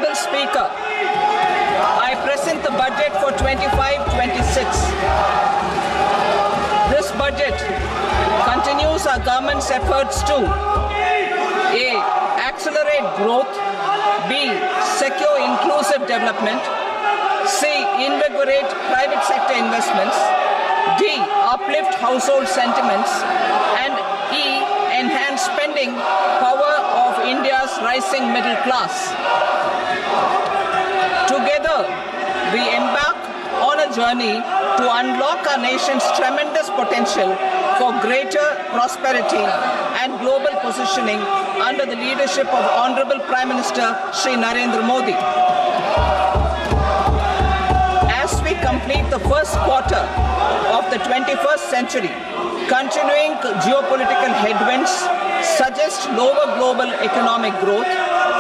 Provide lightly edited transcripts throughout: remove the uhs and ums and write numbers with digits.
Honorable Speaker, I present the budget for 25-26. This budget continues our government's efforts to A. Accelerate growth, B. Secure inclusive development, C. Invigorate private sector investments, D. Uplift household sentiments, and E. Enhance spending power of India's rising middle class. Together, we embark on a journey to unlock our nation's tremendous potential for greater prosperity and global positioning under the leadership of Honorable Prime Minister Shri Narendra Modi. As we complete the first quarter of the 21st century, continuing geopolitical headwinds suggest lower global economic growth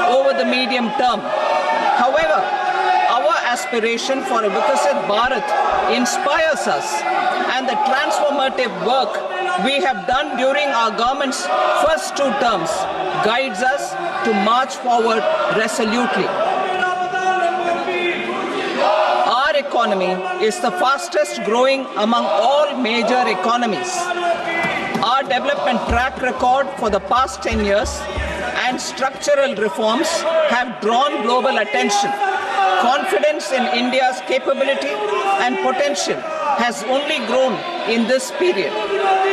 over the medium term. However, our aspiration for a Vikasit Bharat inspires us, and the transformative work we have done during our government's first 2 terms guides us to march forward resolutely. Our economy is the fastest growing among all major economies. Our development track record for the past 10 years and structural reforms have drawn global attention. Confidence in India's capability and potential has only grown in this period.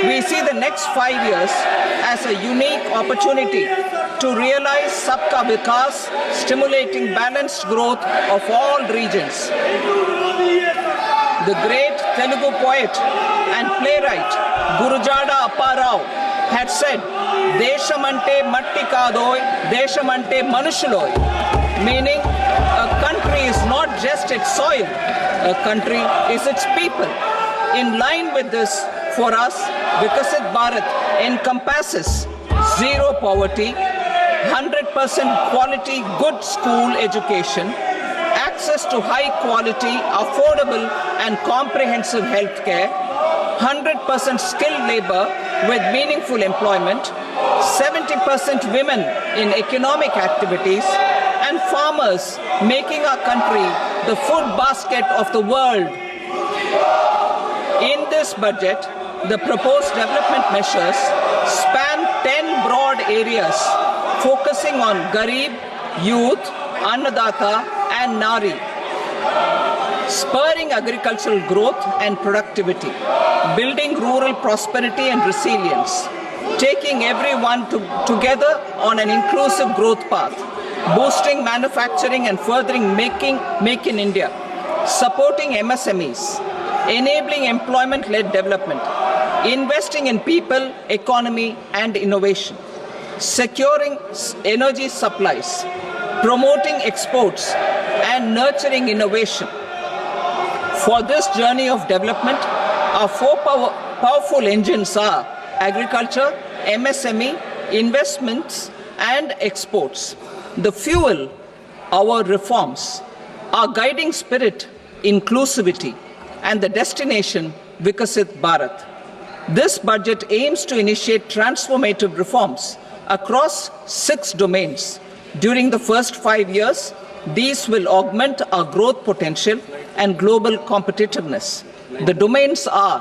We see the next 5 years as a unique opportunity to realize Sabka Vikas, stimulating balanced growth of all regions. The great Telugu poet and playwright Gurujada Apparao had said, "Deshamante matti kadoy, deshamante manushuloy," meaning a country is not just its soil, a country is its people. In line with this, for us, Vikasit Bharat encompasses zero poverty, 100% quality good school education, access to high quality, affordable and comprehensive health care, 100% skilled labor with meaningful employment, 70% women in economic activities, and farmers making our country the food basket of the world. In this budget, the proposed development measures span 10 broad areas, focusing on Garib, Youth, Annadata, and Nari, spurring agricultural growth and productivity, building rural prosperity and resilience, taking everyone together on an inclusive growth path, boosting manufacturing and furthering Make in India, supporting MSMEs, enabling employment-led development, investing in people, economy, and innovation, securing energy supplies, promoting exports, and nurturing innovation. For this journey of development, our 4 powerful engines are agriculture, MSME, investments, and exports. The fuel, our reforms, our guiding spirit, inclusivity, and the destination, Vikasit Bharat. This budget aims to initiate transformative reforms across 6 domains. During the first 5 years, these will augment our growth potential and global competitiveness. The domains are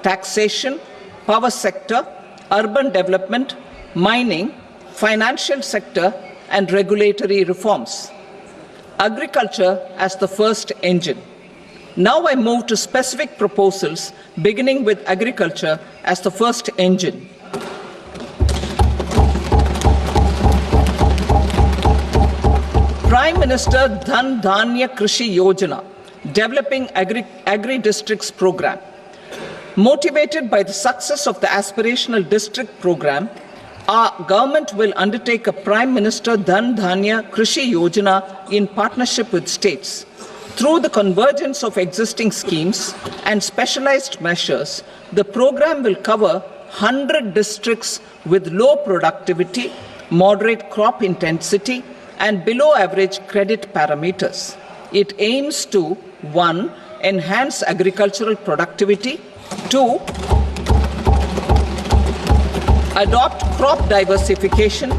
taxation, power sector, urban development, mining, financial sector, and regulatory reforms. Agriculture as the first engine. Now I move to specific proposals, beginning with agriculture as the first engine. Prime Minister Dhan Dhanya Krishi Yojana, developing agri-districts program. Motivated by the success of the aspirational district program, our government will undertake a Prime Minister Dhan Dhanya Krishi Yojana in partnership with states. Through the convergence of existing schemes and specialized measures, the program will cover 100 districts with low productivity, moderate crop intensity, and below average credit parameters. It aims to 1. Enhance agricultural productivity, 2. Adopt crop diversification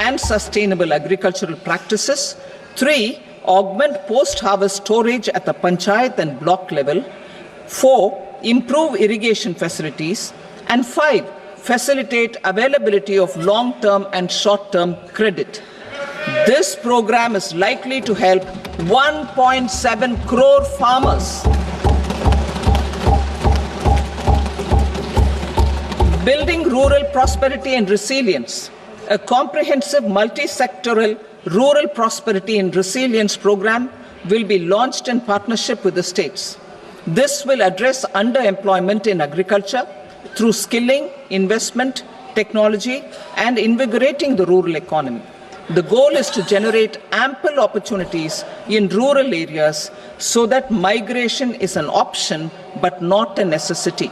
and sustainable agricultural practices, 3. Augment post-harvest storage at the panchayat and block level. 4. Improve irrigation facilities. And 5. Facilitate availability of long-term and short-term credit. This program is likely to help 1.7 crore farmers. Building rural prosperity and resilience. A comprehensive multi-sectoral rural prosperity and resilience program will be launched in partnership with the states. This will address underemployment in agriculture through skilling, investment, technology, and invigorating the rural economy. The goal is to generate ample opportunities in rural areas so that migration is an option but not a necessity.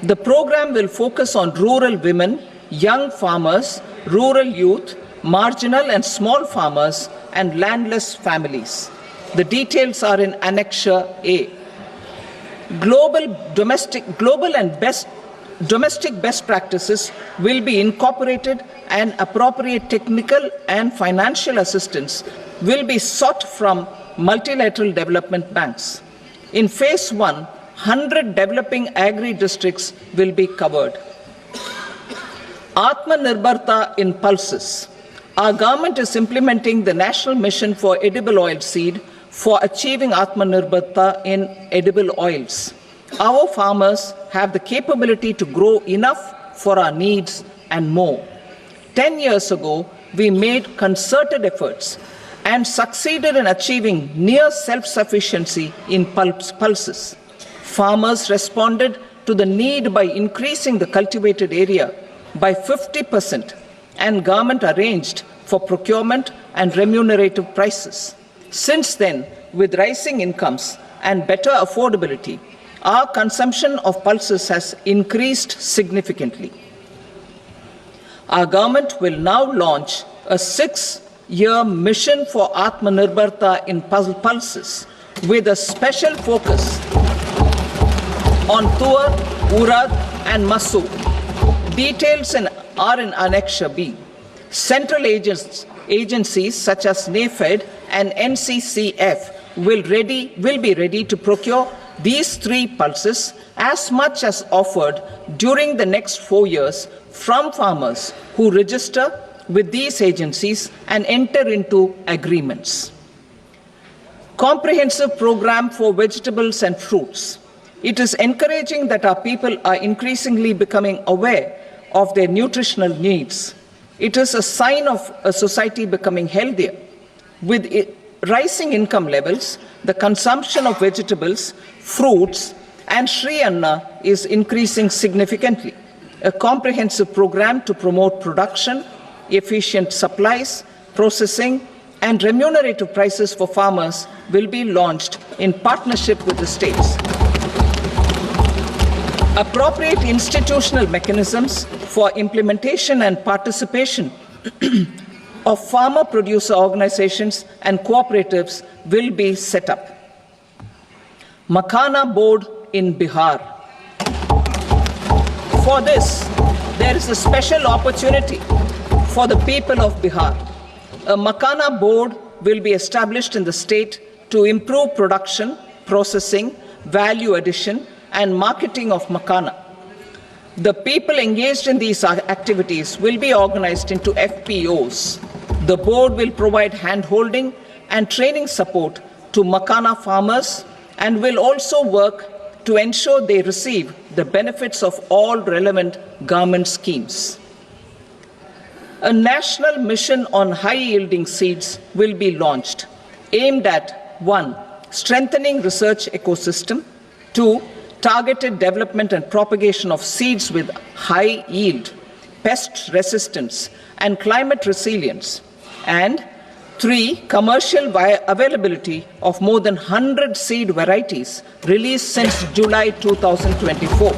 The program will focus on rural women, young farmers, rural youth, marginal and small farmers, and landless families. The details are in Annexure A. Domestic best practices will be incorporated, and appropriate technical and financial assistance will be sought from multilateral development banks. In Phase 1, 100 developing agri-districts will be covered. Atmanirbharta in pulses. Our government is implementing the National Mission for Edible Oil Seed for achieving Atmanirbharta in edible oils. Our farmers have the capability to grow enough for our needs and more. 10 years ago, we made concerted efforts and succeeded in achieving near self-sufficiency in pulses. Farmers responded to the need by increasing the cultivated area by 50%, and government arranged for procurement and remunerative prices. Since then, with rising incomes and better affordability, our consumption of pulses has increased significantly. Our government will now launch a 6-year mission for Atmanirbharta in pulses with a special focus on tur, urad and masoor. Details are in Annexure B. Central agencies such as NAFED and NCCF will be ready to procure these 3 pulses as much as offered during the next 4 years from farmers who register with these agencies and enter into agreements. Comprehensive program for vegetables and fruits. It is encouraging that our people are increasingly becoming aware of their nutritional needs. It is a sign of a society becoming healthier. With rising income levels, the consumption of vegetables, fruits, and Shri Anna is increasing significantly. A comprehensive program to promote production, efficient supplies, processing, and remunerative prices for farmers will be launched in partnership with the states. Appropriate institutional mechanisms for implementation and participation of farmer producer organizations and cooperatives will be set up. Makhana board in Bihar. For this, there is a special opportunity for the people of Bihar. A Makhana board will be established in the state to improve production, processing, value addition, and marketing of makhana. The people engaged in these activities will be organized into FPOs. The board will provide hand-holding and training support to makhana farmers and will also work to ensure they receive the benefits of all relevant government schemes. A national mission on high-yielding seeds will be launched, aimed at 1. Strengthening research ecosystem, 2. Targeted development and propagation of seeds with high yield, pest resistance, and climate resilience, and 3. Commercial availability of more than 100 seed varieties released since July 2024.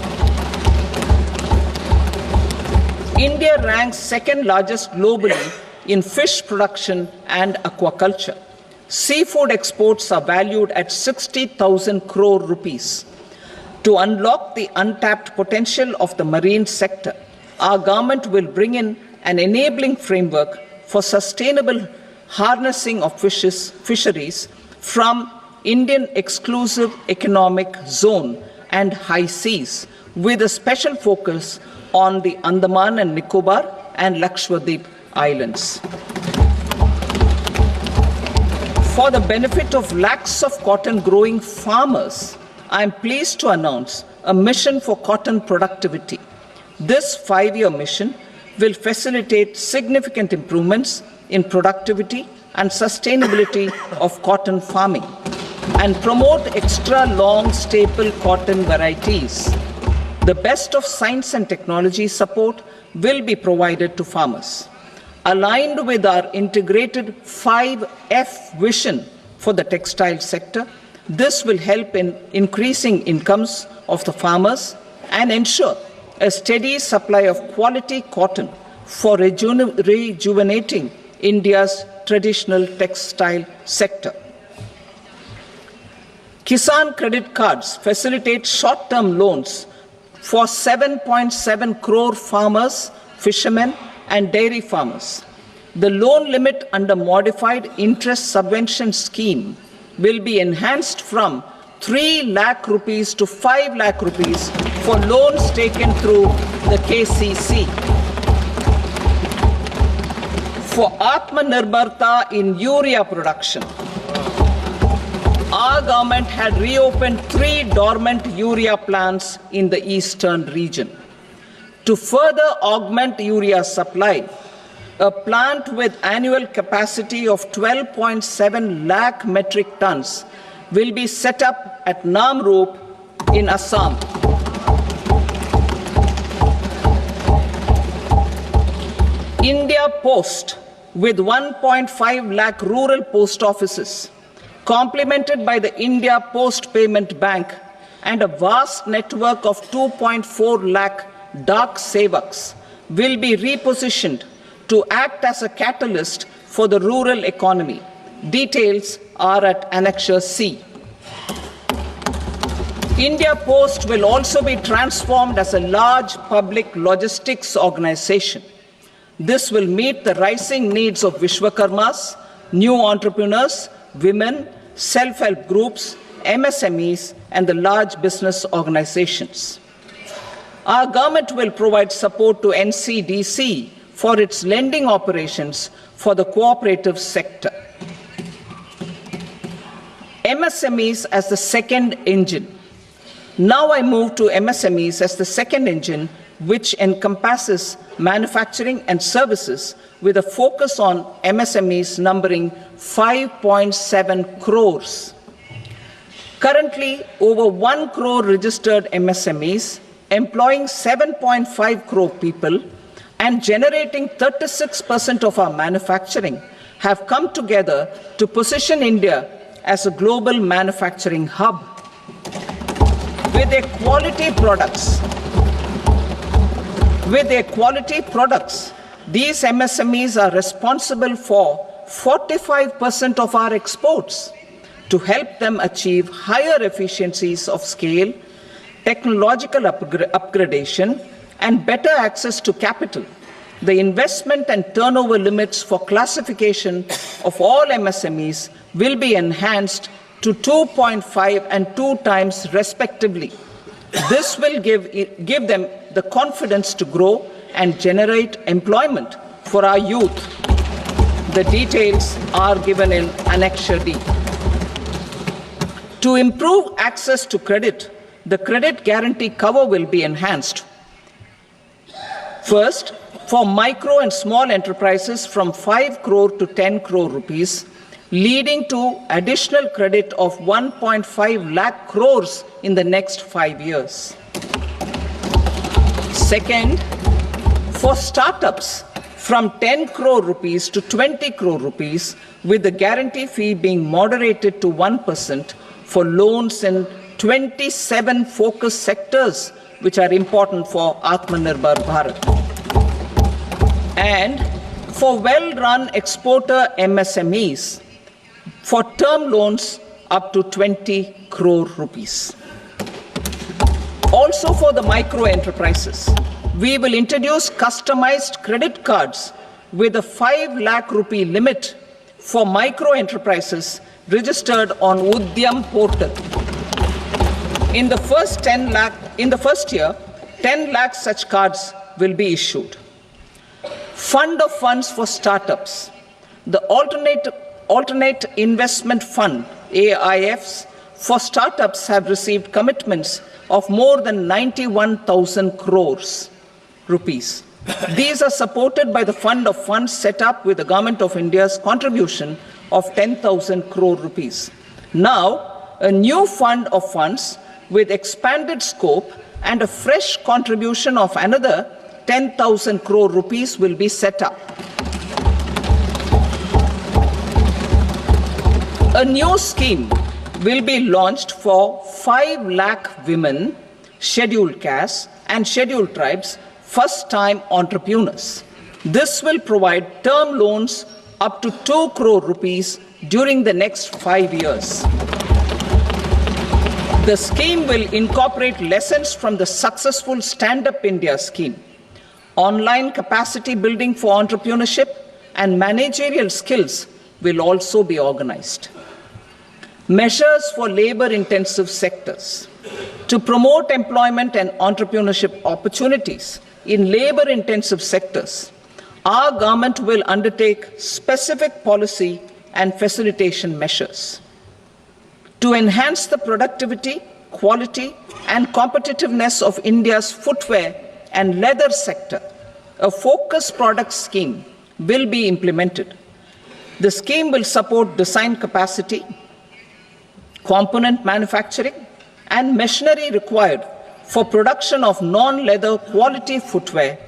India ranks second largest globally in fish production and aquaculture. Seafood exports are valued at 60,000 crore rupees. To unlock the untapped potential of the marine sector, our government will bring in an enabling framework for sustainable harnessing of fisheries from Indian exclusive economic zone and high seas, with a special focus on the Andaman and Nicobar and Lakshadweep Islands. For the benefit of lakhs of cotton growing farmers, I am pleased to announce a mission for cotton productivity. This 5-year mission will facilitate significant improvements in productivity and sustainability of cotton farming and promote extra long staple cotton varieties. The best of science and technology support will be provided to farmers. Aligned with our integrated 5F vision for the textile sector, this will help in increasing incomes of the farmers and ensure a steady supply of quality cotton for rejuvenating India's traditional textile sector. Kisan credit cards facilitate short-term loans for 7.7 crore farmers, fishermen, and dairy farmers. The loan limit under modified interest subvention scheme will be enhanced from 3 lakh rupees to 5 lakh rupees for loans taken through the KCC. For Atmanirbharta in urea production, our government had reopened 3 dormant urea plants in the eastern region. To further augment urea supply, a plant with annual capacity of 12.7 lakh metric tons will be set up at Namrup in Assam. India Post, with 1.5 lakh rural post offices, complemented by the India Post Payment Bank and a vast network of 2.4 lakh Dak Sevaks, will be repositioned to act as a catalyst for the rural economy. Details are at Annexure C. India Post will also be transformed as a large public logistics organization. This will meet the rising needs of Vishwakarmas, new entrepreneurs, women, self-help groups, MSMEs, and the large business organizations. Our government will provide support to NCDC for its lending operations for the cooperative sector. MSMEs as the second engine. Now I move to MSMEs as the second engine, which encompasses manufacturing and services with a focus on MSMEs numbering 5.7 crores. Currently, over 1 crore registered MSMEs, employing 7.5 crore people and generating 36% of our manufacturing, have come together to position India as a global manufacturing hub. With their quality products, these MSMEs are responsible for 45% of our exports. To help them achieve higher efficiencies of scale, technological upgradation, and better access to capital, the investment and turnover limits for classification of all MSMEs will be enhanced to 2.5 and 2 times respectively. This will give them the confidence to grow and generate employment for our youth. The details are given in Annexure D. To improve access to credit, the credit guarantee cover will be enhanced. First, for micro and small enterprises from 5 crore to 10 crore rupees, leading to additional credit of 1.5 lakh crores in the next 5 years. Second, for startups from 10 crore rupees to 20 crore rupees, with the guarantee fee being moderated to 1% for loans in 27 focus sectors which are important for Atmanirbhar Bharat. And for well-run exporter MSMEs, for term loans up to 20 crore rupees. Also for the micro enterprises, we will introduce customized credit cards with a 5 lakh rupee limit for micro enterprises registered on Udyam portal. In the first year, 10 lakh such cards will be issued. Fund of funds for startups. The alternate investment fund, AIFs, for startups have received commitments of more than 91,000 crores rupees. These are supported by the fund of funds set up with the Government of India's contribution of 10,000 crore rupees. Now, a new fund of funds with expanded scope and a fresh contribution of another 10,000 crore rupees will be set up. A new scheme will be launched for 5 lakh women, scheduled castes and scheduled tribes, first-time entrepreneurs. This will provide term loans up to 2 crore rupees during the next 5 years. The scheme will incorporate lessons from the successful Stand Up India scheme. Online capacity building for entrepreneurship and managerial skills will also be organized. Measures for labor-intensive sectors. To promote employment and entrepreneurship opportunities in labor-intensive sectors, our government will undertake specific policy and facilitation measures. To enhance the productivity, quality, and competitiveness of India's footwear and leather sector, a focused product scheme will be implemented. The scheme will support design capacity, component manufacturing, and machinery required for production of non-leather quality footwear,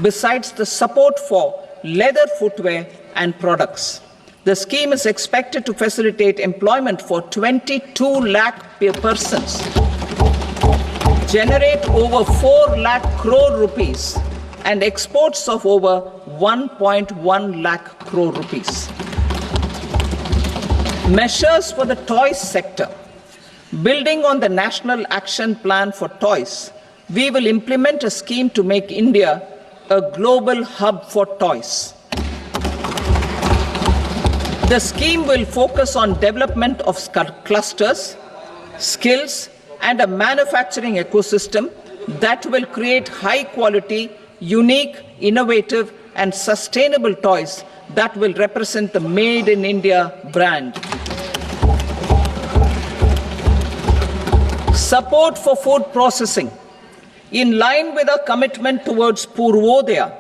besides the support for leather footwear and products. The scheme is expected to facilitate employment for 22 lakh persons, generate over 4 lakh crore rupees, and exports of over 1.1 lakh crore rupees. Measures for the toys sector. Building on the National Action Plan for Toys, we will implement a scheme to make India a global hub for toys. The scheme will focus on development of clusters, skills, and a manufacturing ecosystem that will create high-quality, unique, innovative, and sustainable toys that will represent the Made in India brand. Support for food processing. In line with our commitment towards Purvodaya,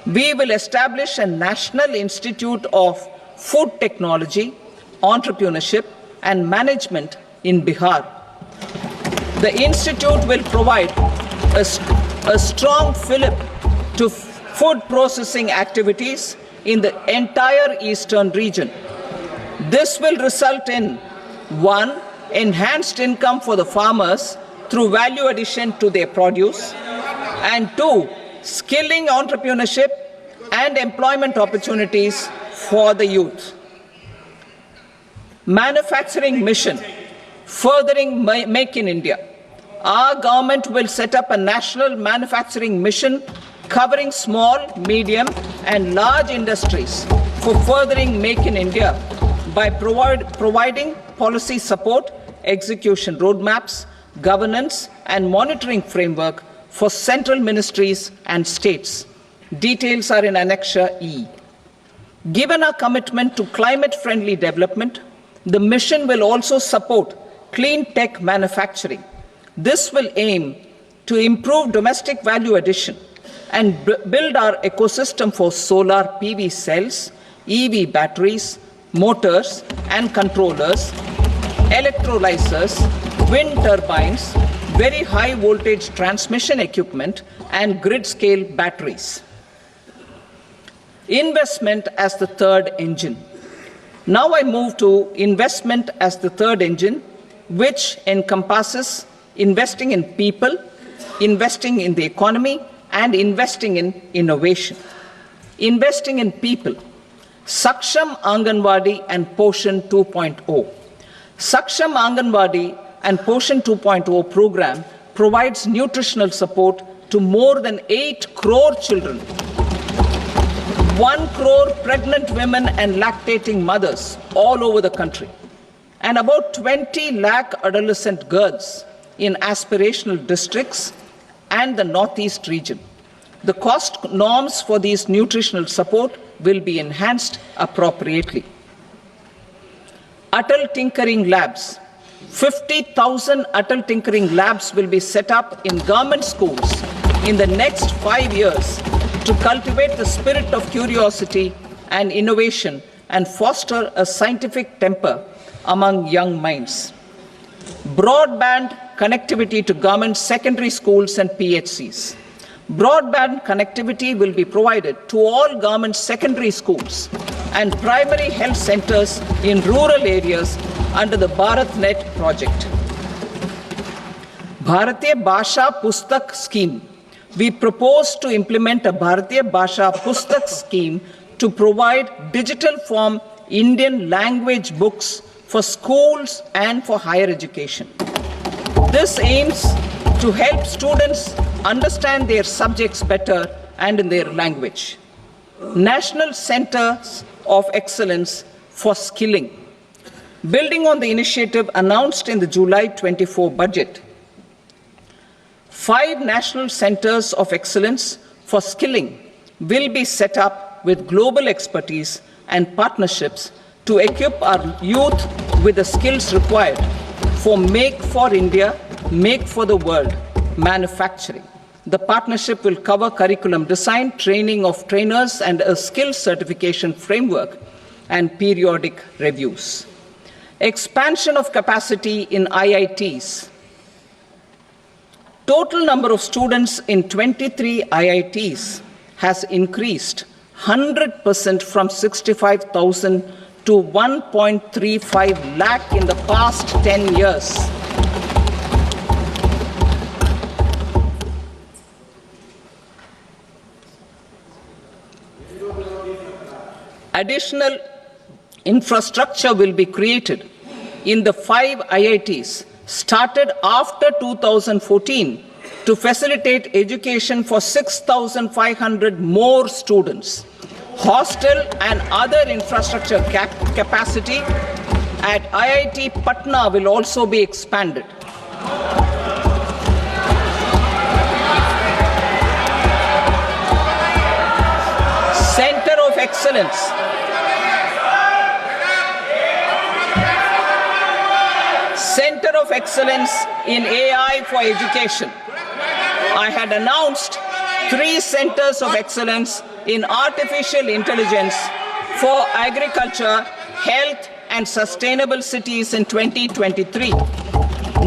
we will establish a National Institute of Food Technology, Entrepreneurship and Management in Bihar. The institute will provide a strong fillip to food processing activities in the entire eastern region. This will result in 1. Enhanced income for the farmers through value addition to their produce, and 2. Skilling entrepreneurship and employment opportunities for the youth. Manufacturing mission, furthering Make in India. Our government will set up a national manufacturing mission covering small, medium, and large industries for furthering Make in India by providing policy support, execution roadmaps, governance, and monitoring framework for central ministries and states. Details are in Annexure E. Given our commitment to climate-friendly development, the mission will also support clean tech manufacturing. This will aim to improve domestic value addition and build our ecosystem for solar PV cells, EV batteries, motors and controllers, electrolyzers, wind turbines, very high voltage transmission equipment, and grid-scale batteries. Investment as the third engine. Now I move to investment as the third engine, which encompasses investing in people, investing in the economy, and investing in innovation. Investing in people. Saksham Anganwadi and Poshan 2.0. Saksham Anganwadi and Poshan 2.0 program provides nutritional support to more than 8 crore children. 1 crore pregnant women and lactating mothers all over the country, and about 20 lakh adolescent girls in aspirational districts and the Northeast region. The cost norms for these nutritional support will be enhanced appropriately. Atal Tinkering Labs. 50,000 Atal Tinkering Labs will be set up in government schools in the next 5 years to cultivate the spirit of curiosity and innovation and foster a scientific temper among young minds. Broadband connectivity to government secondary schools and PHCs. Broadband connectivity will be provided to all government secondary schools and primary health centers in rural areas under the BharatNet project. Bharatiya Bhasha Pustak Scheme. We propose to implement a Bharatiya Bhasha Pustak scheme to provide digital form Indian language books for schools and for higher education. This aims to help students understand their subjects better and in their language. National Centers of Excellence for Skilling. Building on the initiative announced in the July 24 budget, 5 national centers of excellence for skilling will be set up with global expertise and partnerships to equip our youth with the skills required for Make for India, Make for the World manufacturing. The partnership will cover curriculum design, training of trainers, and a skills certification framework and periodic reviews. Expansion of capacity in IITs. Total number of students in 23 IITs has increased 100% from 65,000 to 1.35 lakh in the past 10 years. Additional infrastructure will be created in the 5 IITs started after 2014 to facilitate education for 6,500 more students. Hostel and other infrastructure capacity at IIT Patna will also be expanded. Center of Excellence. Center of Excellence in AI for Education. I had announced 3 centers of excellence in artificial intelligence for agriculture, health, and sustainable cities in 2023.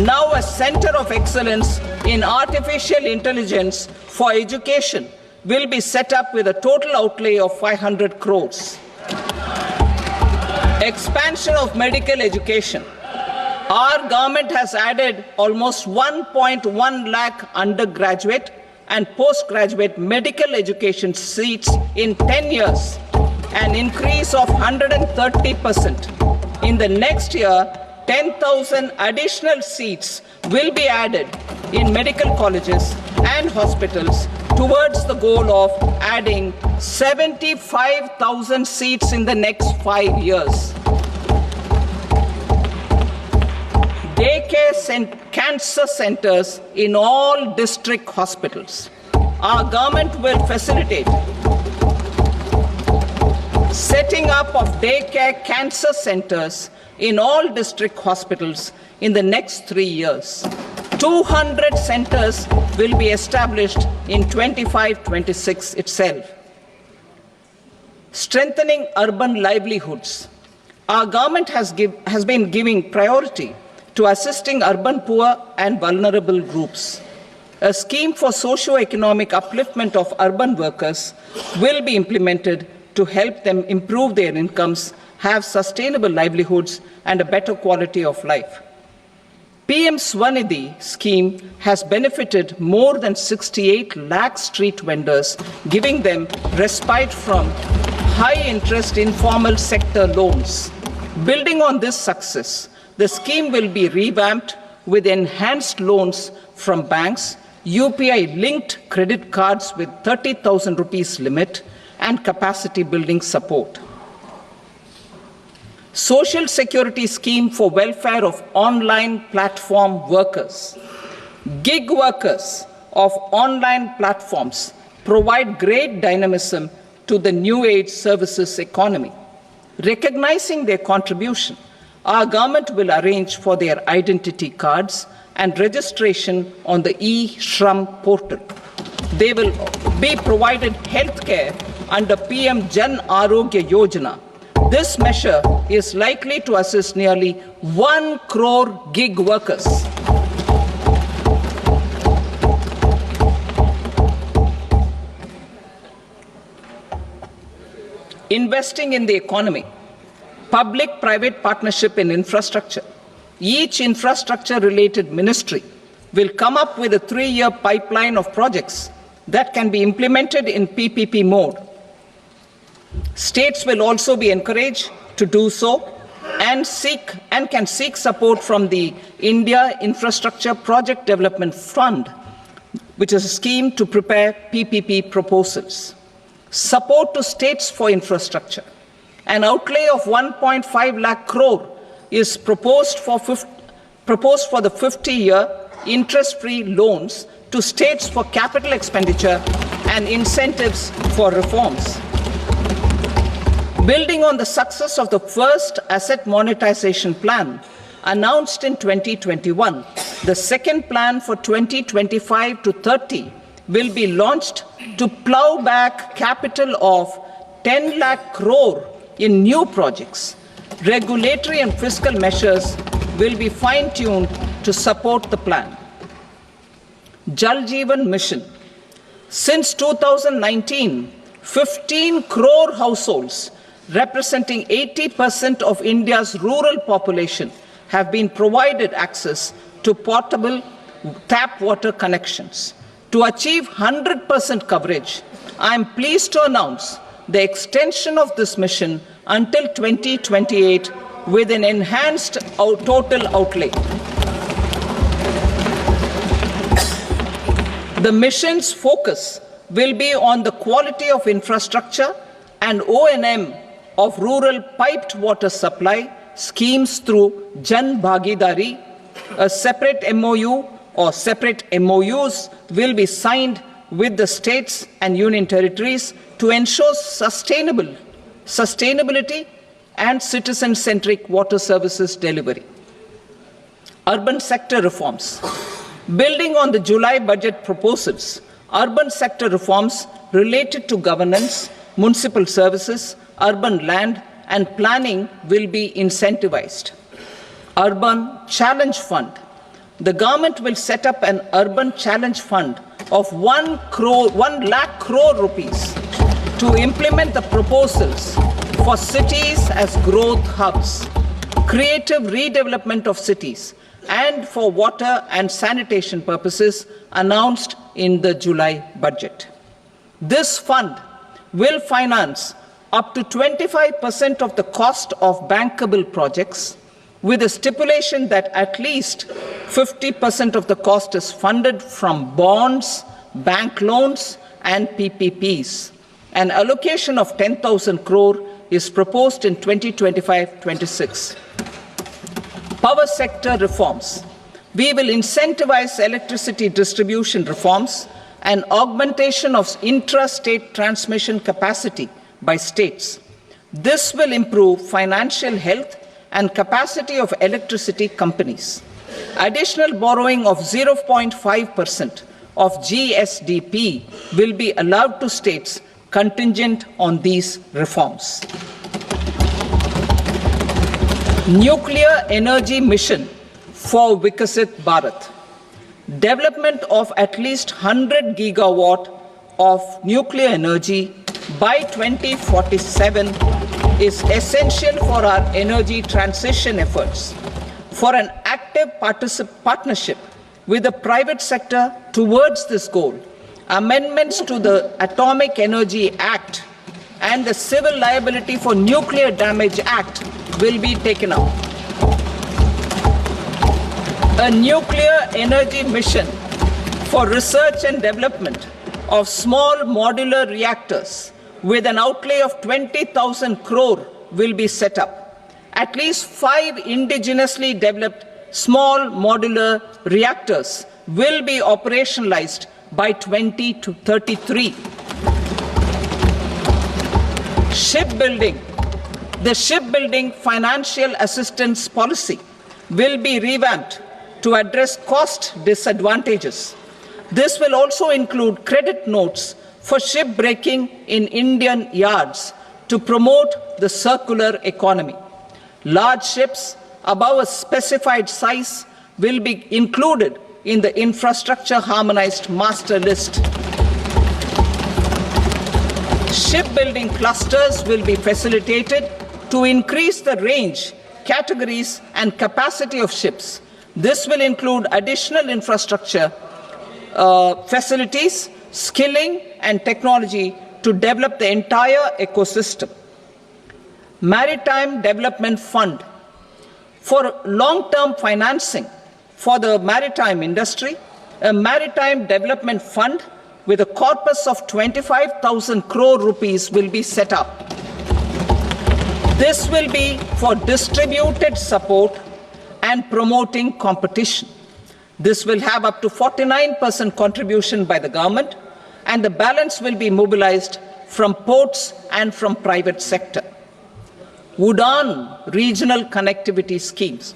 Now a center of excellence in artificial intelligence for education will be set up with a total outlay of 500 crores. Expansion of medical education. Our government has added almost 1.1 lakh undergraduate and postgraduate medical education seats in 10 years, an increase of 130%. In the next year, 10,000 additional seats will be added in medical colleges and hospitals towards the goal of adding 75,000 seats in the next 5 years. Daycare cancer centers in all district hospitals. Our government will facilitate setting up of daycare cancer centers in all district hospitals in the next 3 years. 200 centers will be established in 25-26 itself. Strengthening urban livelihoods. Our government has been giving priority to assisting urban poor and vulnerable groups. A scheme for socio-economic upliftment of urban workers will be implemented to help them improve their incomes, have sustainable livelihoods, and a better quality of life. PM Swanidhi scheme has benefited more than 68 lakh street vendors, giving them respite from high-interest informal sector loans. Building on this success, the scheme will be revamped with enhanced loans from banks, UPI-linked credit cards with 30,000 rupees limit, and capacity building support. Social Security scheme for welfare of online platform workers. Gig workers of online platforms provide great dynamism to the new age services economy. Recognizing their contribution, our government will arrange for their identity cards and registration on the e-Shram portal. They will be provided health care under PM Jan Arogya Yojana. This measure is likely to assist nearly 1 crore gig workers. Investing in the economy, public-private partnership in infrastructure. Each infrastructure-related ministry will come up with a 3-year pipeline of projects that can be implemented in PPP mode. States will also be encouraged to do so and can seek support from the India Infrastructure Project Development Fund, which is a scheme to prepare PPP proposals. Support to states for infrastructure. An outlay of 1.5 lakh crore is proposed for the 50-year interest-free loans to states for capital expenditure and incentives for reforms. Building on the success of the first asset monetization plan announced in 2021, the second plan for 2025 to 30 will be launched to plow back capital of 10 lakh crore in new projects. Regulatory and fiscal measures will be fine-tuned to support the plan. Jal Jeevan Mission. Since 2019, 15 crore households representing 80% of India's rural population have been provided access to portable tap water connections. To achieve 100% coverage, I am pleased to announce the extension of this mission until 2028 with an enhanced total outlay. The mission's focus will be on the quality of infrastructure and O&M of rural piped water supply schemes through Jan Bhagidari. A separate MOU or separate MOUs will be signed with the states and union territories to ensure sustainability and citizen-centric water services delivery. Urban sector reforms. Building on the July budget proposals, urban sector reforms related to governance, municipal services, urban land and planning will be incentivized. Urban Challenge Fund. The government will set up an urban challenge fund of 1 lakh crore rupees to implement the proposals for cities as growth hubs, creative redevelopment of cities, and for water and sanitation purposes announced in the July budget. This fund will finance up to 25% of the cost of bankable projects, with a stipulation that at least 50% of the cost is funded from bonds, bank loans, and PPPs. An allocation of 10,000 crore is proposed in 2025-26. Power sector reforms. We will incentivize electricity distribution reforms and augmentation of intra-state transmission capacity by states. This will improve financial health and capacity of electricity companies. Additional borrowing of 0.5% of GSDP will be allowed to states contingent on these reforms. Nuclear energy mission for Vikasit Bharat. Development of at least 100 gigawatt of nuclear energy by 2047 is essential for our energy transition efforts. For an active partnership with the private sector towards this goal, amendments to the Atomic Energy Act and the Civil Liability for Nuclear Damage Act will be taken up. A nuclear energy mission for research and development of small modular reactors with an outlay of 20,000 crore will be set up. At least 5 indigenously developed small modular reactors will be operationalized by 2033. Shipbuilding. The shipbuilding financial assistance policy will be revamped to address cost disadvantages. This will also include credit notes for shipbreaking in Indian yards to promote the circular economy. Large ships above a specified size will be included in the infrastructure harmonized master list. Shipbuilding clusters will be facilitated to increase the range, categories, and capacity of ships. This will include additional infrastructure, facilities, skilling, and technology to develop the entire ecosystem. Maritime Development Fund. For long-term financing for the maritime industry, a Maritime Development Fund with a corpus of 25,000 crore rupees will be set up. This will be for distributed support and promoting competition. This will have up to 49% contribution by the government, and the balance will be mobilized from ports and from private sector. UDAN regional connectivity schemes.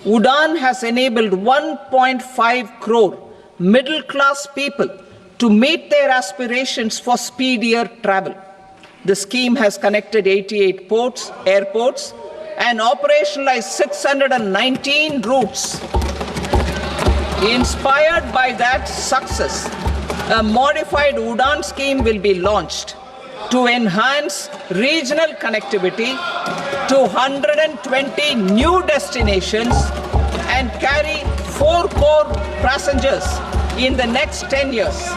UDAN has enabled 1.5 crore middle-class people to meet their aspirations for speedier travel. The scheme has connected 88 ports, airports, and operationalized 619 routes. Inspired by that success, a modified UDAN scheme will be launched to enhance regional connectivity to 120 new destinations and carry 4 crore passengers in the next 10 years.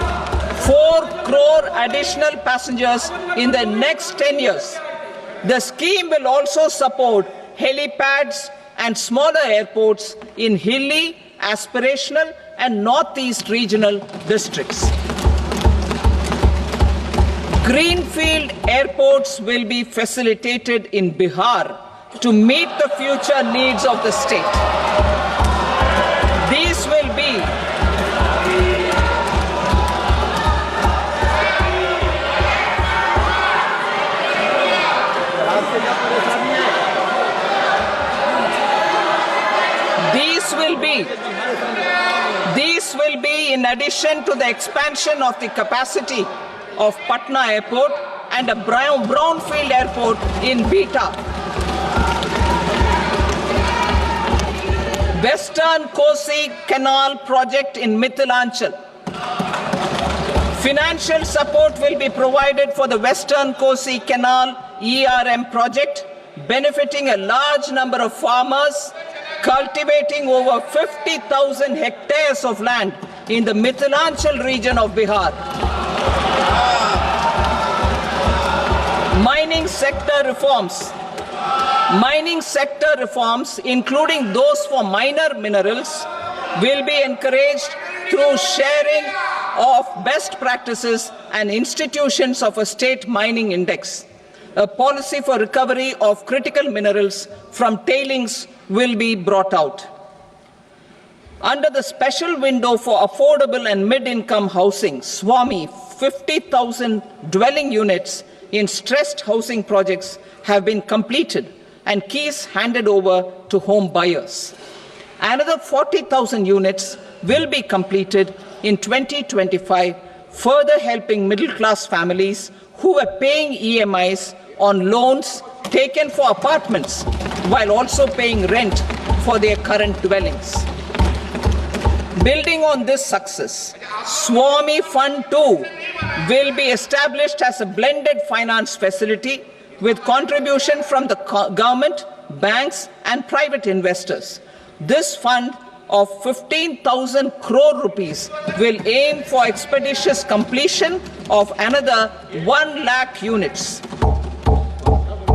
4 crore additional passengers in the next 10 years. The scheme will also support helipads and smaller airports in hilly, aspirational, and northeast regional districts. Greenfield airports will be facilitated in Bihar to meet the future needs of the state. These will be in addition to the expansion of the capacity of Patna Airport and a brownfield airport in Beta. Western Kosi Canal project in Mithilanchal. Financial support will be provided for the Western Kosi Canal ERM project, benefiting a large number of farmers cultivating over 50,000 hectares of land in the Mithilanchal region of Bihar. Mining sector reforms. Mining sector reforms, including those for minor minerals, will be encouraged through sharing of best practices and institutions of a state mining index. A policy for recovery of critical minerals from tailings will be brought out. Under the special window for affordable and mid-income housing, SWAMI, 50,000 dwelling units in stressed housing projects have been completed and keys handed over to home buyers. Another 40,000 units will be completed in 2025, further helping middle-class families who are paying EMIs on loans taken for apartments while also paying rent for their current dwellings. Building on this success, SWAMI Fund 2 will be established as a blended finance facility with contribution from the government, banks, and private investors. This fund of 15,000 crore rupees will aim for expeditious completion of another 1 lakh units.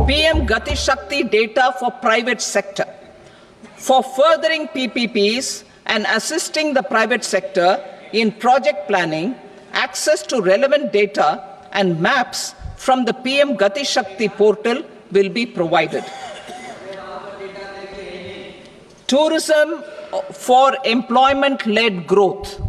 PM Gati Shakti data for private sector. For furthering PPPs and assisting the private sector in project planning, access to relevant data and maps from the PM Gati Shakti portal will be provided. Tourism for employment-led growth.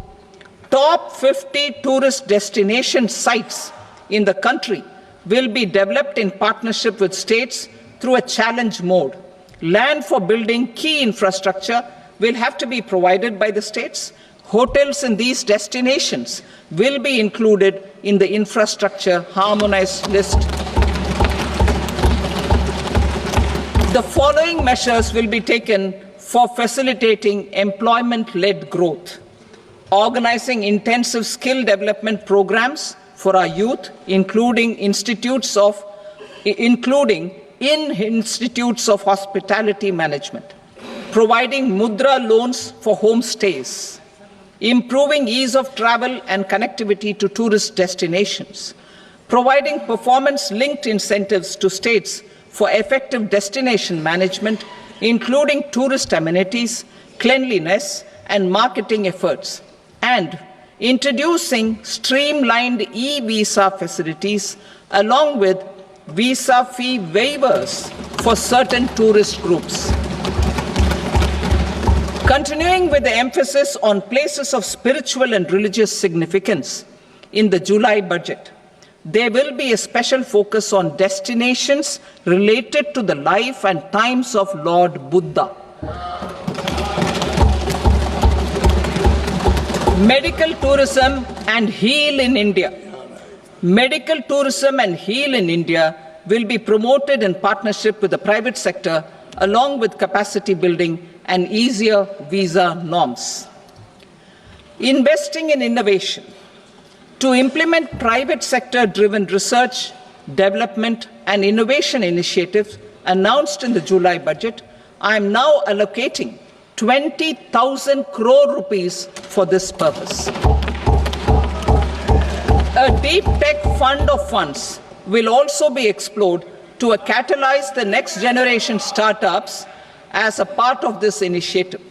Top 50 tourist destination sites in the country will be developed in partnership with states through a challenge mode. Land for building key infrastructure will have to be provided by the states. Hotels in these destinations will be included in the infrastructure harmonized list. The following measures will be taken for facilitating employment-led growth. Organizing intensive skill development programs for our youth, including in institutes of hospitality management. Providing mudra loans for homestays. Improving ease of travel and connectivity to tourist destinations. Providing performance-linked incentives to states for effective destination management, including tourist amenities, cleanliness, and marketing efforts. And introducing streamlined e-visa facilities along with visa fee waivers for certain tourist groups. Continuing with the emphasis on places of spiritual and religious significance, in the July budget, there will be a special focus on destinations related to the life and times of Lord Buddha. Medical tourism and heal in India. Medical tourism and heal in India will be promoted in partnership with the private sector, along with capacity building and easier visa norms. Investing in innovation. To implement private sector-driven research, development, and innovation initiatives announced in the July budget, I am now allocating 20,000 crore rupees for this purpose. A deep tech fund of funds will also be explored to catalyze the next generation startups as a part of this initiative.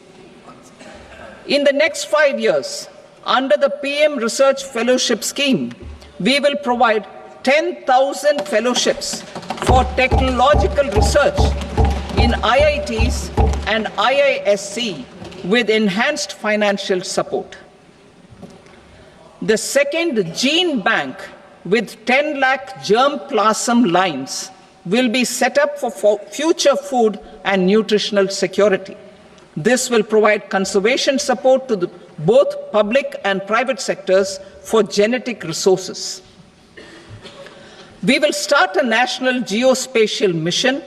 In the next 5 years, under the PM Research Fellowship Scheme, we will provide 10,000 fellowships for technological research in IITs and IISc with enhanced financial support. The second gene bank with 10 lakh germplasm lines will be set up for future food and nutritional security. This will provide conservation support to both public and private sectors for genetic resources. We will start a national geospatial mission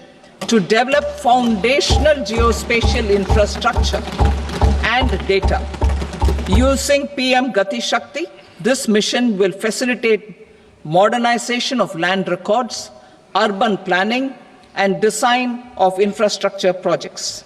to develop foundational geospatial infrastructure and data. Using PM Gati Shakti, this mission will facilitate modernization of land records, urban planning, and design of infrastructure projects.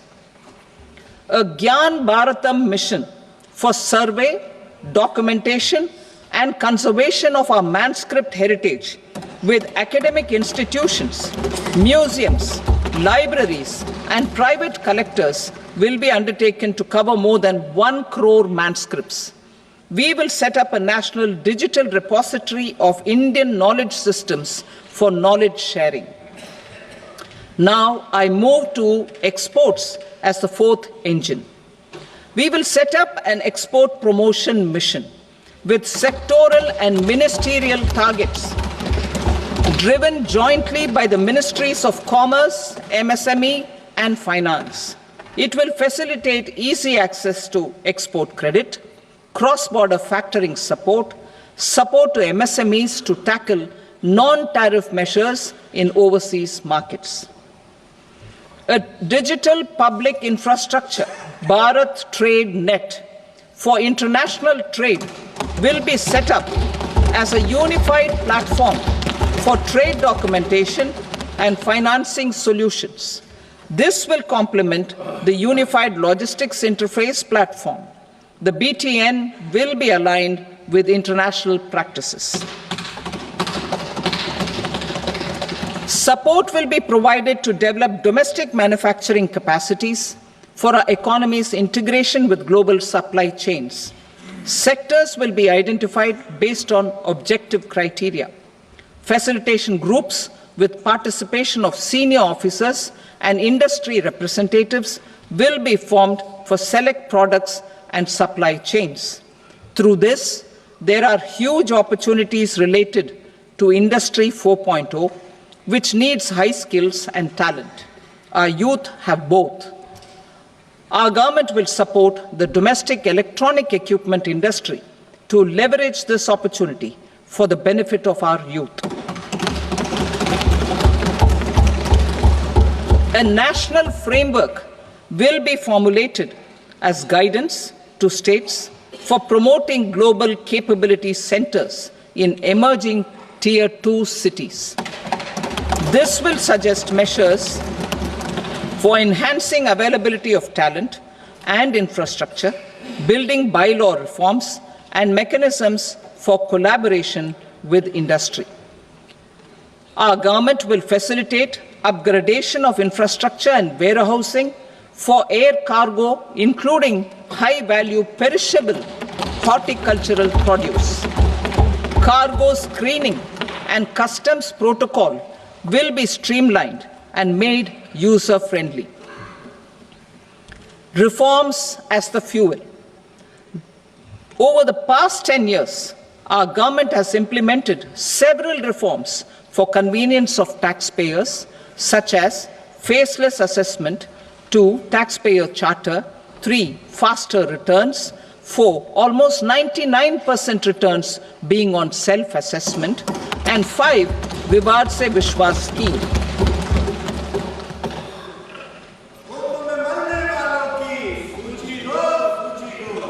A Gyan Bharatam mission for survey, documentation, and conservation of our manuscript heritage with academic institutions, museums, libraries, and private collectors will be undertaken to cover more than 1 crore manuscripts. We will set up a national digital repository of Indian knowledge systems for knowledge sharing. Now I move to exports as the fourth engine. We will set up an export promotion mission with sectoral and ministerial targets driven jointly by the Ministries of Commerce, MSME, and Finance. It will facilitate easy access to export credit, cross-border factoring support, support to MSMEs to tackle non-tariff measures in overseas markets. A digital public infrastructure, Bharat Trade Net, for international trade will be set up as a unified platform for trade documentation and financing solutions. This will complement the Unified Logistics Interface platform. The BTN will be aligned with international practices. Support will be provided to develop domestic manufacturing capacities for our economy's integration with global supply chains. Sectors will be identified based on objective criteria. Facilitation groups with participation of senior officers and industry representatives will be formed for select products and supply chains. Through this, there are huge opportunities related to Industry 4.0, which needs high skills and talent. Our youth have both. Our government will support the domestic electronic equipment industry to leverage this opportunity for the benefit of our youth. A national framework will be formulated as guidance to states for promoting global capability centers in emerging Tier 2 cities. This will suggest measures for enhancing availability of talent and infrastructure, building bylaw reforms, and mechanisms for collaboration with industry. Our government will facilitate upgradation of infrastructure and warehousing for air cargo, including high-value perishable horticultural produce. Cargo screening and customs protocol will be streamlined and made user-friendly. Reforms as the fuel. Over the past 10 years, our government has implemented several reforms for convenience of taxpayers, such as faceless assessment, 2, taxpayer charter, 3, faster returns, 4, almost 99% returns being on self-assessment, and 5, Vivad Se Vishwas scheme.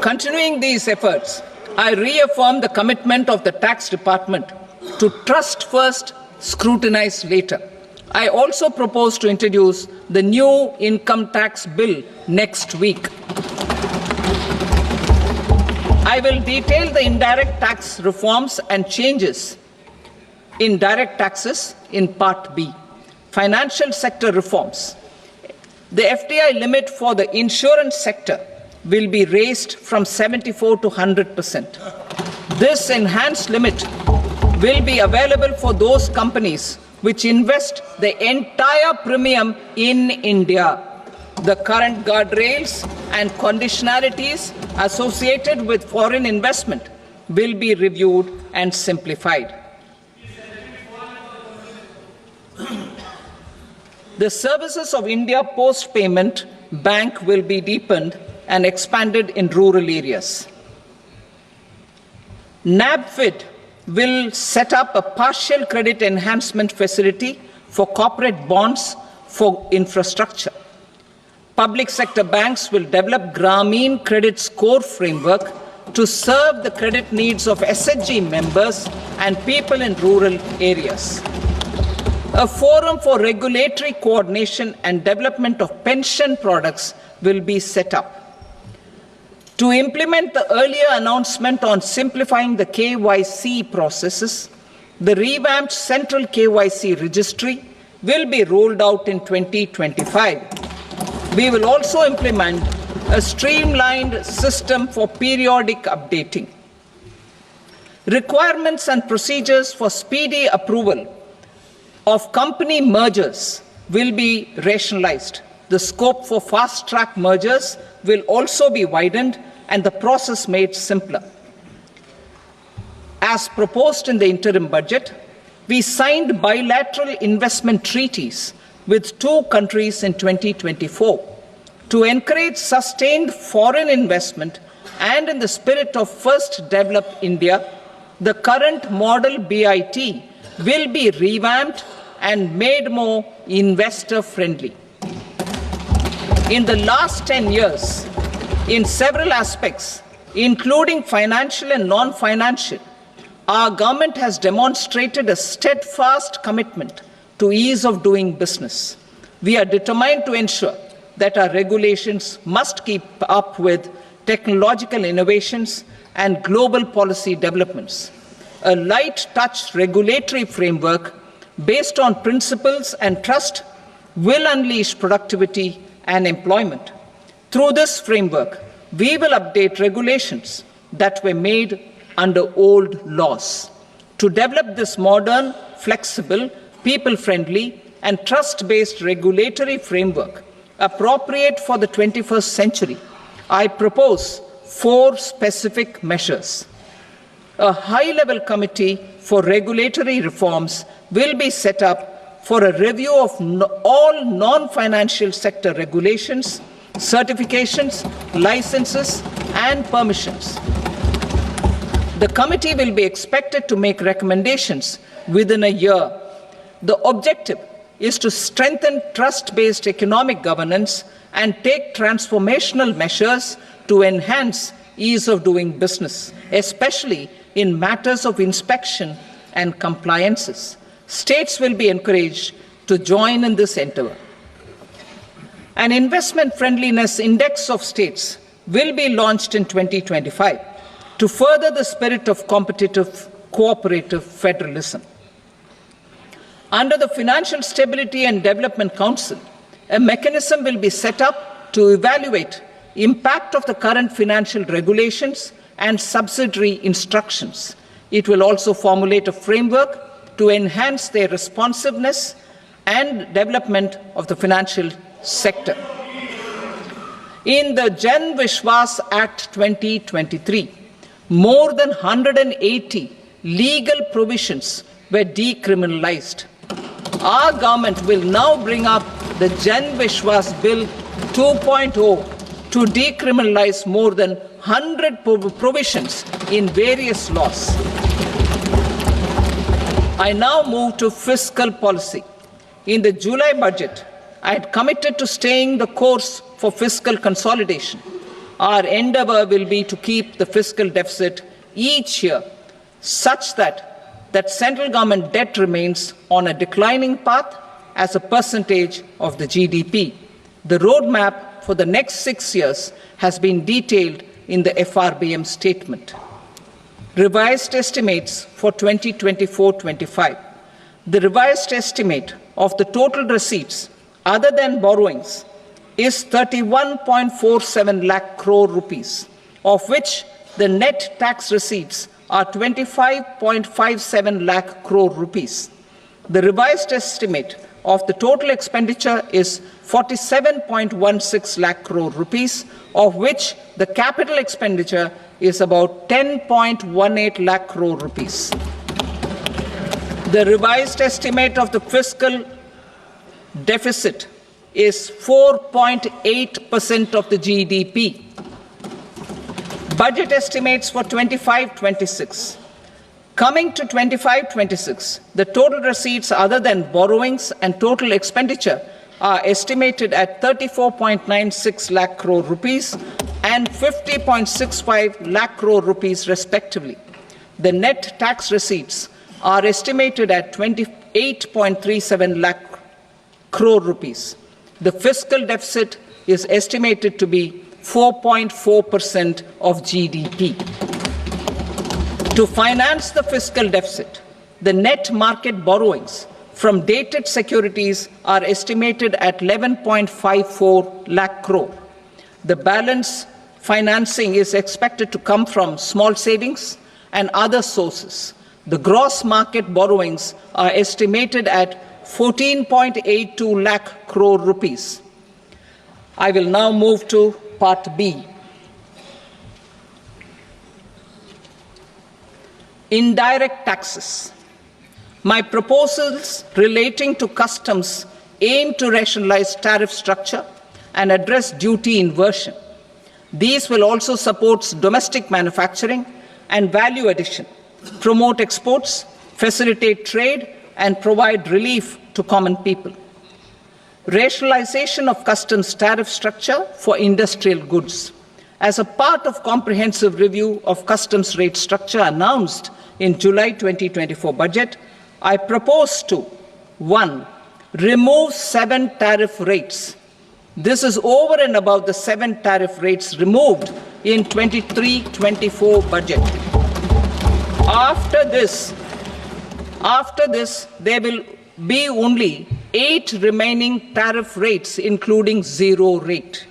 Continuing these efforts, I reaffirm the commitment of the Tax Department to trust first, scrutinize later. I also propose to introduce the new income tax bill next week. I will detail the indirect tax reforms and changes in direct taxes in Part B. Financial sector reforms. The FDI limit for the insurance sector will be raised from 74 to 100%. This enhanced limit will be available for those companies which invest the entire premium in India. The current guardrails and conditionalities associated with foreign investment will be reviewed and simplified. The services of India Post Payment Bank will be deepened and expanded in rural areas. NABFID will set up a partial credit enhancement facility for corporate bonds for infrastructure. Public sector banks will develop Grameen Credit Score framework to serve the credit needs of SHG members and people in rural areas. A forum for regulatory coordination and development of pension products will be set up. To implement the earlier announcement on simplifying the KYC processes, the revamped Central KYC Registry will be rolled out in 2025. We will also implement a streamlined system for periodic updating. Requirements and procedures for speedy approval of company mergers will be rationalized. The scope for fast-track mergers will also be widened and the process made simpler. As proposed in the interim budget, we signed bilateral investment treaties with 2 countries in 2024 to encourage sustained foreign investment, and in the spirit of First Develop India, the current model BIT will be revamped and made more investor-friendly. In the last 10 years, in several aspects, including financial and non-financial, our government has demonstrated a steadfast commitment to ease of doing business. We are determined to ensure that our regulations must keep up with technological innovations and global policy developments. A light-touch regulatory framework based on principles and trust will unleash productivity and employment. Through this framework, we will update regulations that were made under old laws. To develop this modern, flexible, people-friendly, and trust-based regulatory framework appropriate for the 21st century, I propose 4 specific measures. A high-level committee for regulatory reforms will be set up for a review of all non-financial sector regulations, certifications, licenses, and permissions. The committee will be expected to make recommendations within a year. The objective is to strengthen trust-based economic governance and take transformational measures to enhance ease of doing business, especially in matters of inspection and compliances. States will be encouraged to join in this endeavor. An investment friendliness index of states will be launched in 2025 to further the spirit of competitive, cooperative federalism. Under the Financial Stability and Development Council, a mechanism will be set up to evaluate impact of the current financial regulations and subsidiary instructions. It will also formulate a framework to enhance their responsiveness and development of the financial sector. In the Jan Vishwas Act 2023, more than 180 legal provisions were decriminalized. Our government will now bring up the Jan Vishwas Bill 2.0 to decriminalize more than 100 provisions in various laws. I now move to fiscal policy. In the July budget, I had committed to staying the course for fiscal consolidation. Our endeavor will be to keep the fiscal deficit each year such that central government debt remains on a declining path as a percentage of the GDP. The roadmap for the next 6 years has been detailed in the FRBM statement. Revised estimates for 2024-25. The revised estimate of the total receipts other than borrowings is 31.47 lakh crore rupees, of which the net tax receipts are 25.57 lakh crore rupees. The revised estimate of the total expenditure is 47.16 lakh crore rupees, of which the capital expenditure is about 10.18 lakh crore rupees. The revised estimate of the fiscal deficit is 4.8% of the GDP. Budget estimates for 25-26. Coming to 25-26, the total receipts other than borrowings and total expenditure are estimated at 34.96 lakh crore rupees and 50.65 lakh crore rupees respectively. The net tax receipts are estimated at 28.37 lakh crore rupees. The fiscal deficit is estimated to be 4.4% of GDP. To finance the fiscal deficit, the net market borrowings from dated securities are estimated at 11.54 lakh crore. The balance financing is expected to come from small savings and other sources. The gross market borrowings are estimated at 14.82 lakh crore rupees. I will now move to Part B. Indirect taxes. My proposals relating to customs aim to rationalize tariff structure and address duty inversion. These will also support domestic manufacturing and value addition, promote exports, facilitate trade, and provide relief to common people. Rationalization of customs tariff structure for industrial goods. As a part of comprehensive review of customs rate structure announced in July 2024 budget, I propose to 1. Remove 7 tariff rates. This is over and above the 7 tariff rates removed in 23-24 budget. After this, there will be only 8 remaining tariff rates, including 0 rate.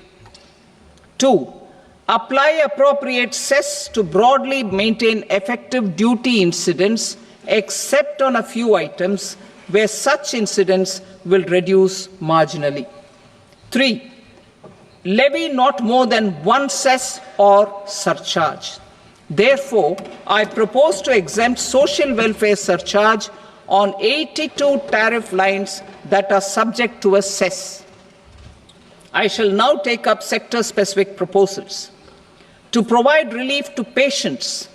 2. Apply appropriate cess to broadly maintain effective duty incidence except on a few items where such incidents will reduce marginally. 3. Levy not more than one cess or surcharge. Therefore, I propose to exempt social welfare surcharge on 82 tariff lines that are subject to a cess. I shall now take up sector-specific proposals. To provide relief to patients,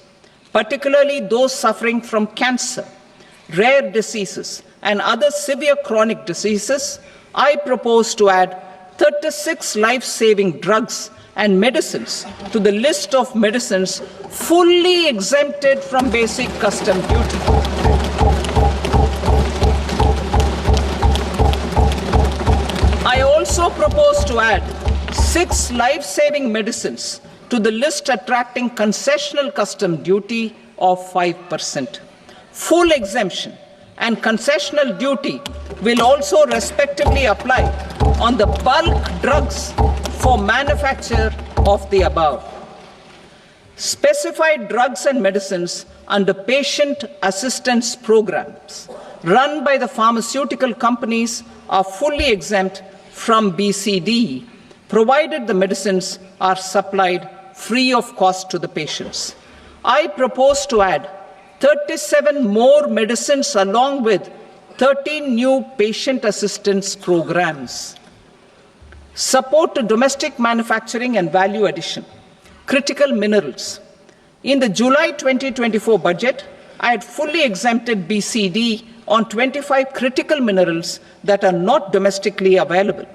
particularly those suffering from cancer, rare diseases, and other severe chronic diseases, I propose to add 36 life-saving drugs and medicines to the list of medicines fully exempted from basic custom duty. I also propose to add 6 life-saving medicines to the list attracting concessional custom duty of 5%. Full exemption and concessional duty will also respectively apply on the bulk drugs for manufacture of the above. Specified drugs and medicines under patient assistance programs run by the pharmaceutical companies are fully exempt from BCD, provided the medicines are supplied free of cost to the patients. I propose to add 37 more medicines along with 13 new patient assistance programs. Support to domestic manufacturing and value addition. Critical minerals. In the July 2024 budget, I had fully exempted BCD on 25 critical minerals that are not domestically available.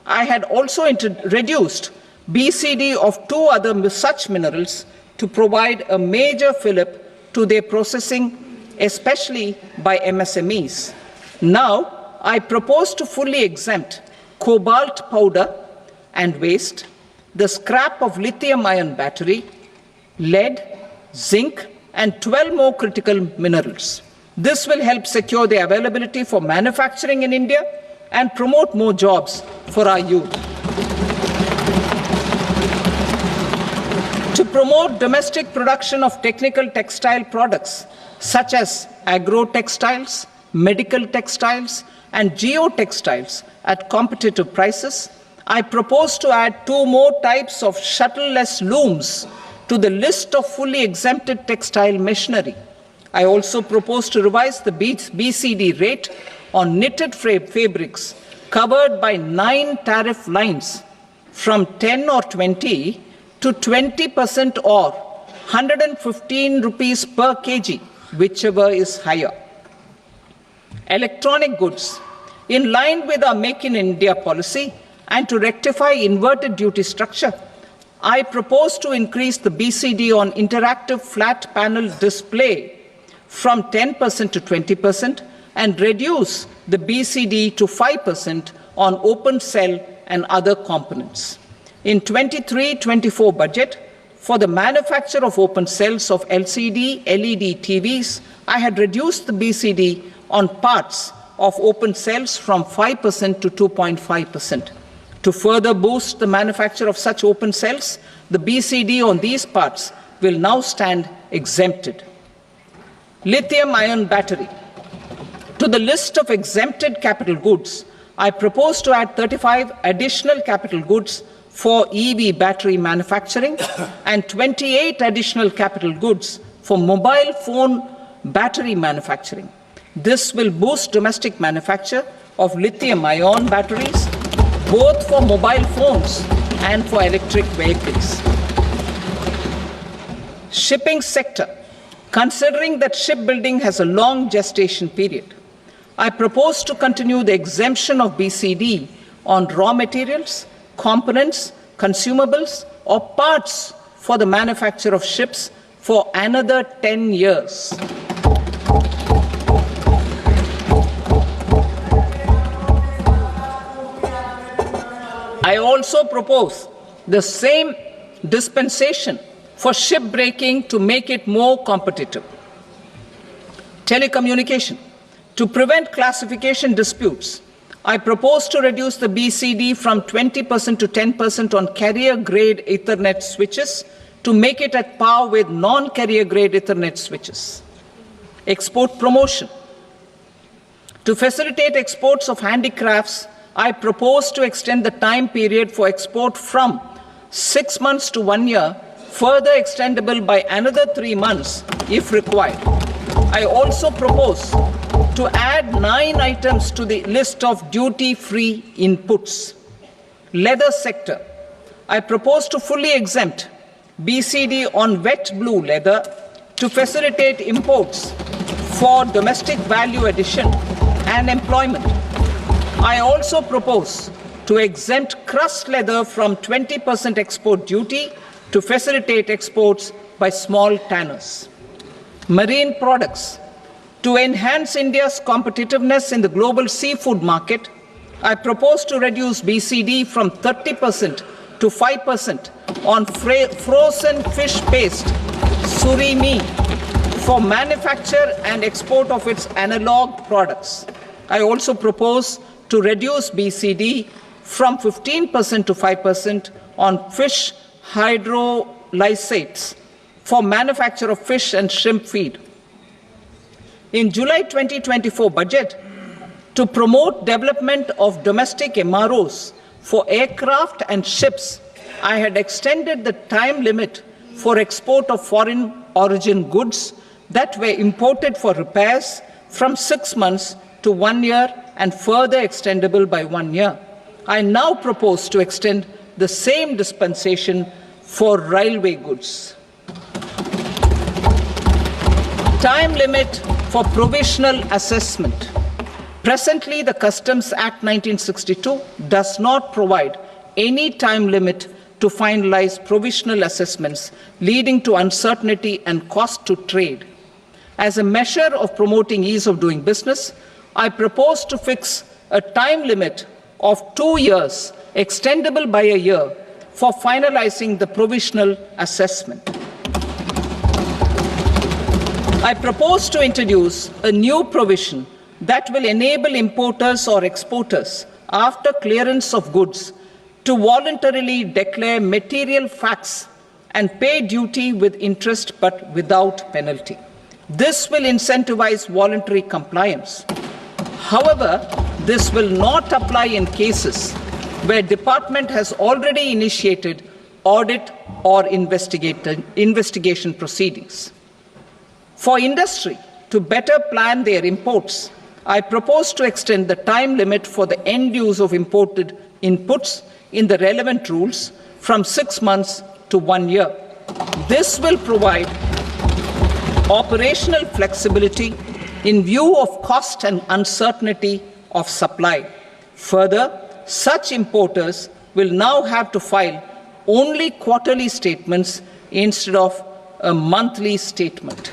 I had also reduced BCD of 2 other such minerals to provide a major fillip to their processing, especially by MSMEs. Now, I propose to fully exempt cobalt powder and waste, the scrap of lithium-ion battery, lead, zinc, and 12 more critical minerals. This will help secure their availability for manufacturing in India and promote more jobs for our youth. To promote domestic production of technical textile products such as agro-textiles, medical textiles, and geotextiles at competitive prices, I propose to add 2 more types of shuttle-less looms to the list of fully exempted textile machinery. I also propose to revise the BCD rate on knitted fabrics covered by 9 tariff lines from 10 or 20 to 20% or 115 rupees per kg, whichever is higher. Electronic goods. In line with our Make in India policy and to rectify inverted duty structure, I propose to increase the BCD on interactive flat panel display from 10% to 20% and reduce the BCD to 5% on open cell and other components. In 23-24 budget, for the manufacture of open cells of LCD, LED TVs, I had reduced the BCD on parts of open cells from 5% to 2.5%. To further boost the manufacture of such open cells, the BCD on these parts will now stand exempted. Lithium-ion battery. To the list of exempted capital goods, I propose to add 35 additional capital goods for EV battery manufacturing and 28 additional capital goods for mobile phone battery manufacturing. This will boost domestic manufacture of lithium-ion batteries, both for mobile phones and for electric vehicles. Shipping sector. Considering that shipbuilding has a long gestation period, I propose to continue the exemption of BCD on raw materials, components, consumables, or parts for the manufacture of ships for another 10 years. I also propose the same dispensation for shipbreaking to make it more competitive. Telecommunication. To prevent classification disputes, I propose to reduce the BCD from 20% to 10% on carrier-grade Ethernet switches to make it at par with non-carrier-grade Ethernet switches. export promotion. To facilitate exports of handicrafts, I propose to extend the time period for export from 6 months to 1 year, further extendable by another 3 months if required. I also propose to add 9 items to the list of duty-free inputs. Leather sector. I propose to fully exempt BCD on wet blue leather to facilitate imports for domestic value addition and employment. I also propose to exempt crust leather from 20% export duty to facilitate exports by small tanners. Marine products. To enhance India's competitiveness in the global seafood market, I propose to reduce BCD from 30% to 5% on frozen fish paste, surimi, for manufacture and export of its analog products. I also propose to reduce BCD from 15% to 5% on fish hydrolysates for manufacture of fish and shrimp feed. In July 2024 budget, to promote development of domestic MROs for aircraft and ships, I had extended the time limit for export of foreign origin goods that were imported for repairs from 6 months to 1 year and further extendable by 1 year. I now propose to extend the same dispensation for railway goods. Time limit for provisional assessment. Presently, the Customs Act 1962 does not provide any time limit to finalize provisional assessments, leading to uncertainty and cost to trade. As a measure of promoting ease of doing business, I propose to fix a time limit of 2 years, extendable by a year, for finalizing the provisional assessment. I propose to introduce a new provision that will enable importers or exporters, after clearance of goods, to voluntarily declare material facts and pay duty with interest but without penalty. This will incentivize voluntary compliance. However, this will not apply in cases where department has already initiated audit or investigation proceedings. For industry to better plan their imports, I propose to extend the time limit for the end use of imported inputs in the relevant rules from 6 months to 1 year. This will provide operational flexibility in view of cost and uncertainty of supply. Further, such importers will now have to file only quarterly statements instead of a monthly statement.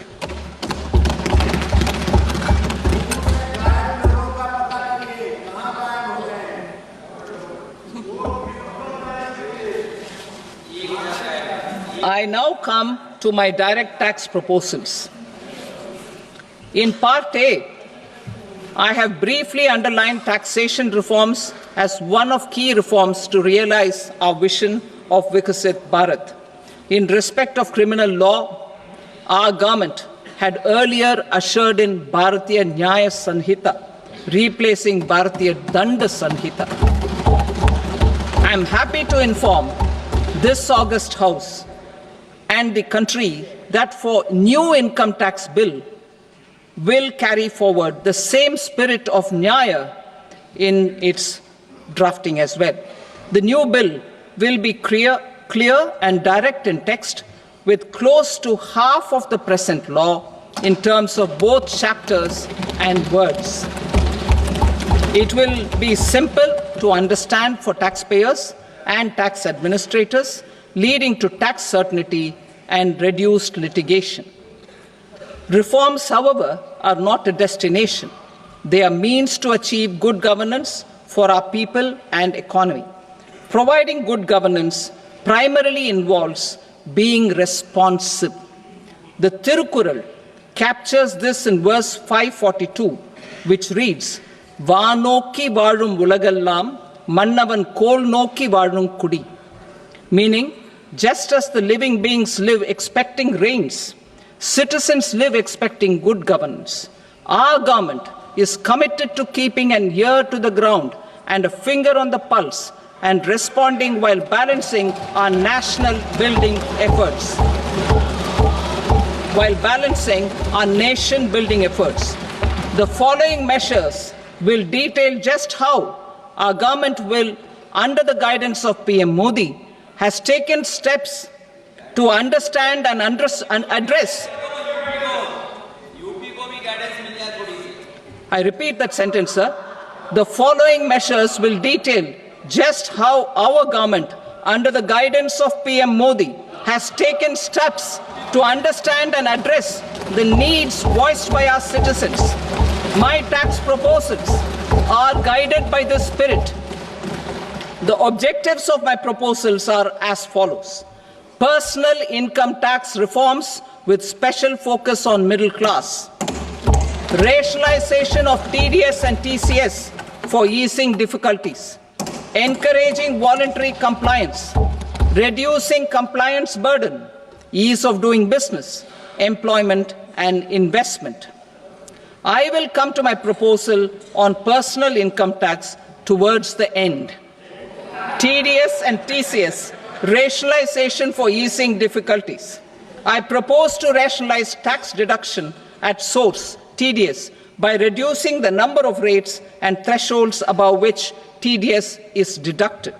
I now come to my direct tax proposals. In Part A, I have briefly underlined taxation reforms as one of key reforms to realize our vision of Vikasit Bharat. In respect of criminal law, our government had earlier ushered in Bharatiya Nyaya Sanhita, replacing Bharatiya Danda Sanhita. I am happy to inform this august House and the country that for new income tax bill will carry forward the same spirit of Nyaya in its drafting as well. The new bill will be clear and direct in text, with close to half of the present law in terms of both chapters and words. It will be simple to understand for taxpayers and tax administrators, leading to tax certainty and reduced litigation. Reforms, however, are not a destination. They are means to achieve good governance for our people and economy. Providing good governance primarily involves being responsive. The Tirukural captures this in verse 542, which reads, "Vaanokki vaazhum ulagallam, mannavan kol nokki vaazhum kudi," meaning, just as the living beings live expecting rains, Citizens live expecting good governance. Our government is committed to keeping an ear to the ground and a finger on the pulse and responding while balancing our national building efforts. The following measures will detail just how our government will, under the guidance of PM Modi, has taken steps to understand and address. I repeat that sentence, sir. The following measures will detail just how our government, under the guidance of PM Modi, has taken steps to understand and address the needs voiced by our citizens. My tax proposals are guided by this spirit. The objectives of my proposals are as follows. Personal income tax reforms with special focus on middle class. Rationalization of TDS and TCS for easing difficulties. Encouraging voluntary compliance. Reducing compliance burden. Ease of doing business, employment and investment. I will come to my proposal on personal income tax towards the end. TDS and TCS, rationalization for easing difficulties. I propose to rationalize tax deduction at source, TDS, by reducing the number of rates and thresholds above which TDS is deducted.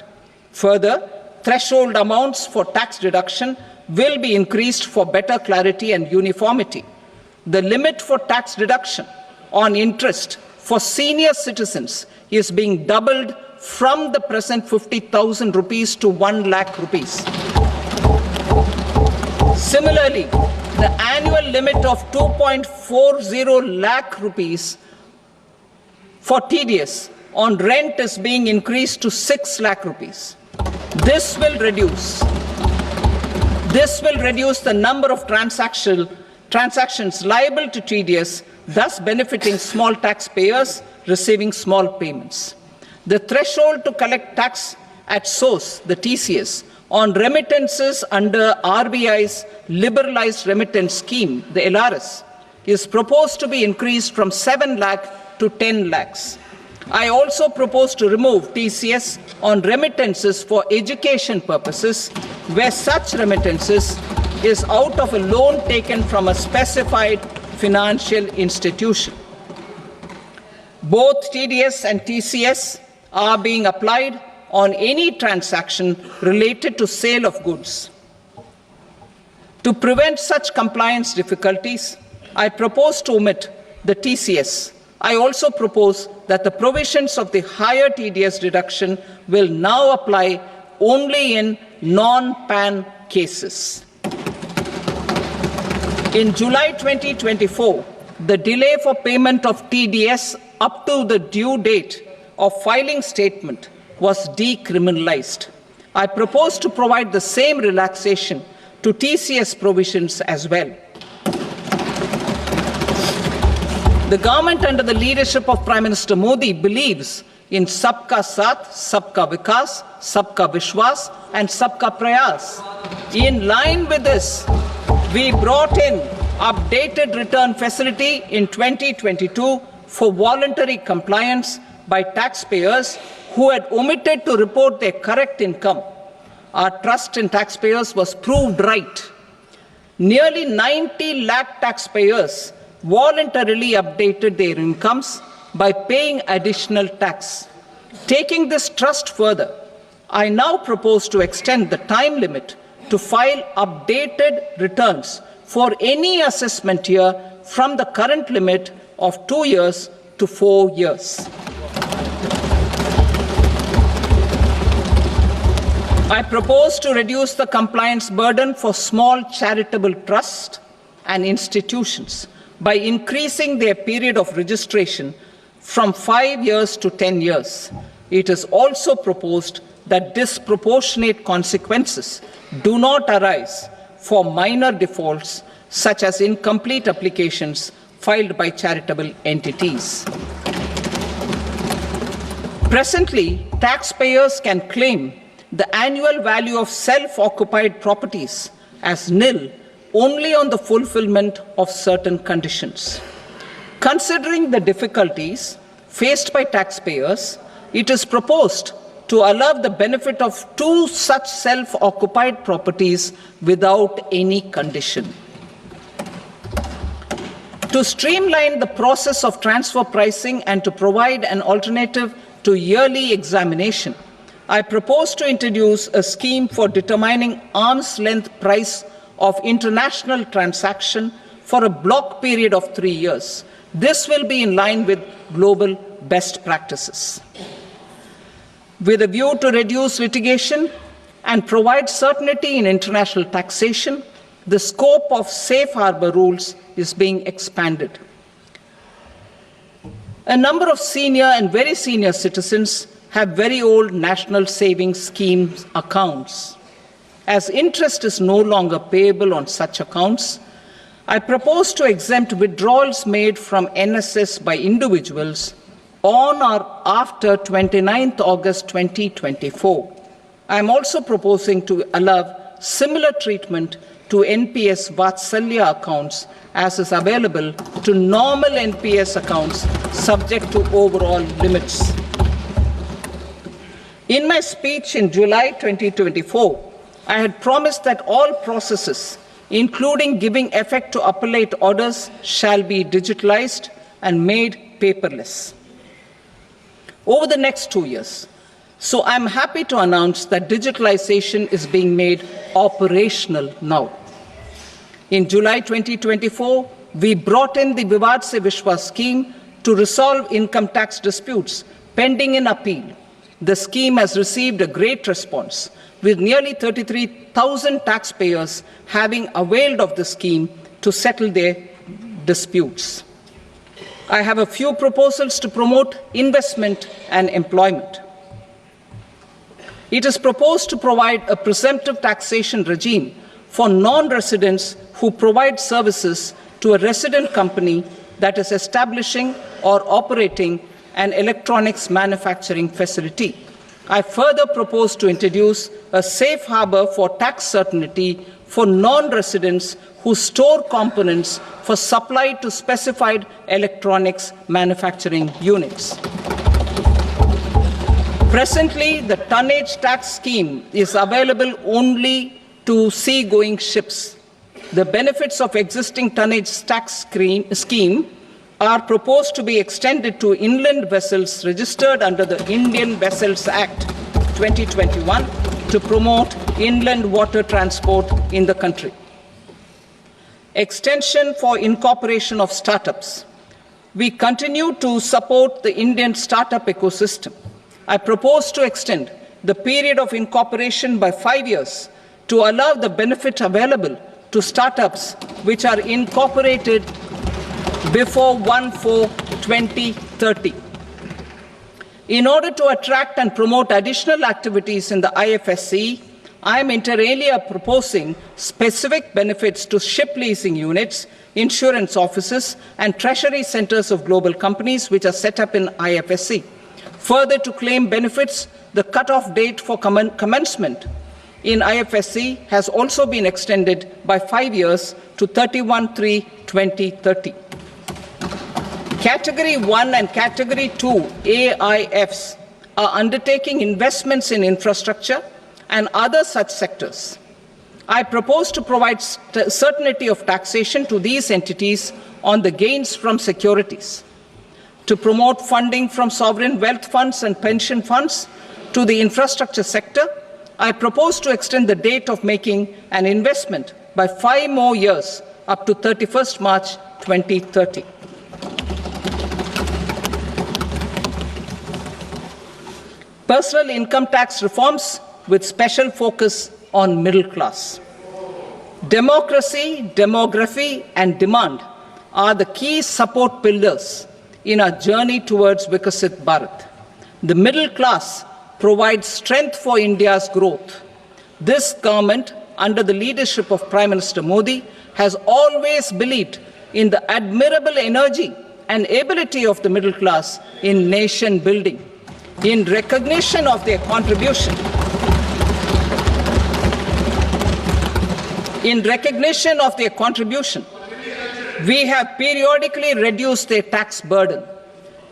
Further, threshold amounts for tax deduction will be increased for better clarity and uniformity. The limit for tax deduction on interest for senior citizens is being doubled from the present 50,000 rupees to 1 lakh rupees. Similarly, the annual limit of 2.40 lakh rupees for TDS on rent is being increased to 6 lakh rupees. This will reduce the number of transactions liable to TDS, thus benefiting small taxpayers receiving small payments. The threshold to collect tax at source, the TCS, on remittances under RBI's liberalized remittance scheme, the LRS, is proposed to be increased from 7 lakh to 10 lakhs. I also propose to remove TCS on remittances for education purposes, where such remittances is out of a loan taken from a specified financial institution. Both TDS and TCS are being applied on any transaction related to sale of goods. To prevent such compliance difficulties, I propose to omit the TCS. I also propose that the provisions of the higher TDS deduction will now apply only in non-PAN cases. In July 2024, the delay for payment of TDS up to the due date of filing statement was decriminalized. I propose to provide the same relaxation to TCS provisions as well. The government under the leadership of Prime Minister Modi believes in Sabka Saath, Sabka Vikas, Sabka Vishwas and Sabka Prayas. In line with this, we brought in updated return facility in 2022 for voluntary compliance by taxpayers who had omitted to report their correct income. Our trust in taxpayers was proved right. Nearly 90 lakh taxpayers voluntarily updated their incomes by paying additional tax. Taking this trust further, I now propose to extend the time limit to file updated returns for any assessment year from the current limit of 2 years to 4 years. I propose to reduce the compliance burden for small charitable trusts and institutions by increasing their period of registration from 5 years to 10 years. It is also proposed that disproportionate consequences do not arise for minor defaults, such as incomplete applications filed by charitable entities. Presently, taxpayers can claim the annual value of self-occupied properties as nil only on the fulfillment of certain conditions. Considering the difficulties faced by taxpayers, it is proposed to allow the benefit of 2 such self-occupied properties without any condition. To streamline the process of transfer pricing and to provide an alternative to yearly examination, I propose to introduce a scheme for determining arm's length price of international transaction for a block period of 3 years. This will be in line with global best practices. With a view to reduce litigation and provide certainty in international taxation, the scope of safe harbor rules is being expanded. A number of senior and very senior citizens have very old national savings schemes accounts. As interest is no longer payable on such accounts, I propose to exempt withdrawals made from NSS by individuals on or after 29th August 2024. I am also proposing to allow similar treatment to NPS Vatsalya accounts as is available to normal NPS accounts subject to overall limits. In my speech in July 2024, I had promised that all processes, including giving effect to appellate orders, shall be digitalized and made paperless over the next 2 years. So I'm happy to announce that digitalization is being made operational now. In July 2024, we brought in the Vivad Se Vishwas scheme to resolve income tax disputes pending in appeal. The scheme has received a great response, with nearly 33,000 taxpayers having availed of the scheme to settle their disputes. I have a few proposals to promote investment and employment. It is proposed to provide a presumptive taxation regime for non-residents who provide services to a resident company that is establishing or operating an electronics manufacturing facility. I further propose to introduce a safe harbor for tax certainty for non-residents who store components for supply to specified electronics manufacturing units. Presently, the tonnage tax scheme is available only to sea-going ships. The benefits of existing tonnage tax scheme are proposed to be extended to inland vessels registered under the Indian Vessels Act 2021 to promote inland water transport in the country. Extension for incorporation of startups. We continue to support the Indian startup ecosystem. I propose to extend the period of incorporation by 5 years to allow the benefit available to startups which are incorporated before 1/4/2030. In order to attract and promote additional activities in the IFSC, I am inter alia proposing specific benefits to ship leasing units, insurance offices, and treasury centers of global companies which are set up in IFSC. Further, to claim benefits, the cut-off date for commencement in IFSC has also been extended by 5 years to 31/3/2030. Category 1 and Category 2 AIFs are undertaking investments in infrastructure and other such sectors. I propose to provide certainty of taxation to these entities on the gains from securities, to promote funding from sovereign wealth funds and pension funds to the infrastructure sector. I propose to extend the date of making an investment by 5 more years up to 31st March 2030. Personal income tax reforms with special focus on middle class. Democracy, demography, and demand are the key support pillars in our journey towards Vikasit Bharat. The middle class provides strength for India's growth. This government, under the leadership of Prime Minister Modi, has always believed in the admirable energy and ability of the middle class in nation building. In recognition of their contribution, In recognition of their contribution, we have periodically reduced their tax burden.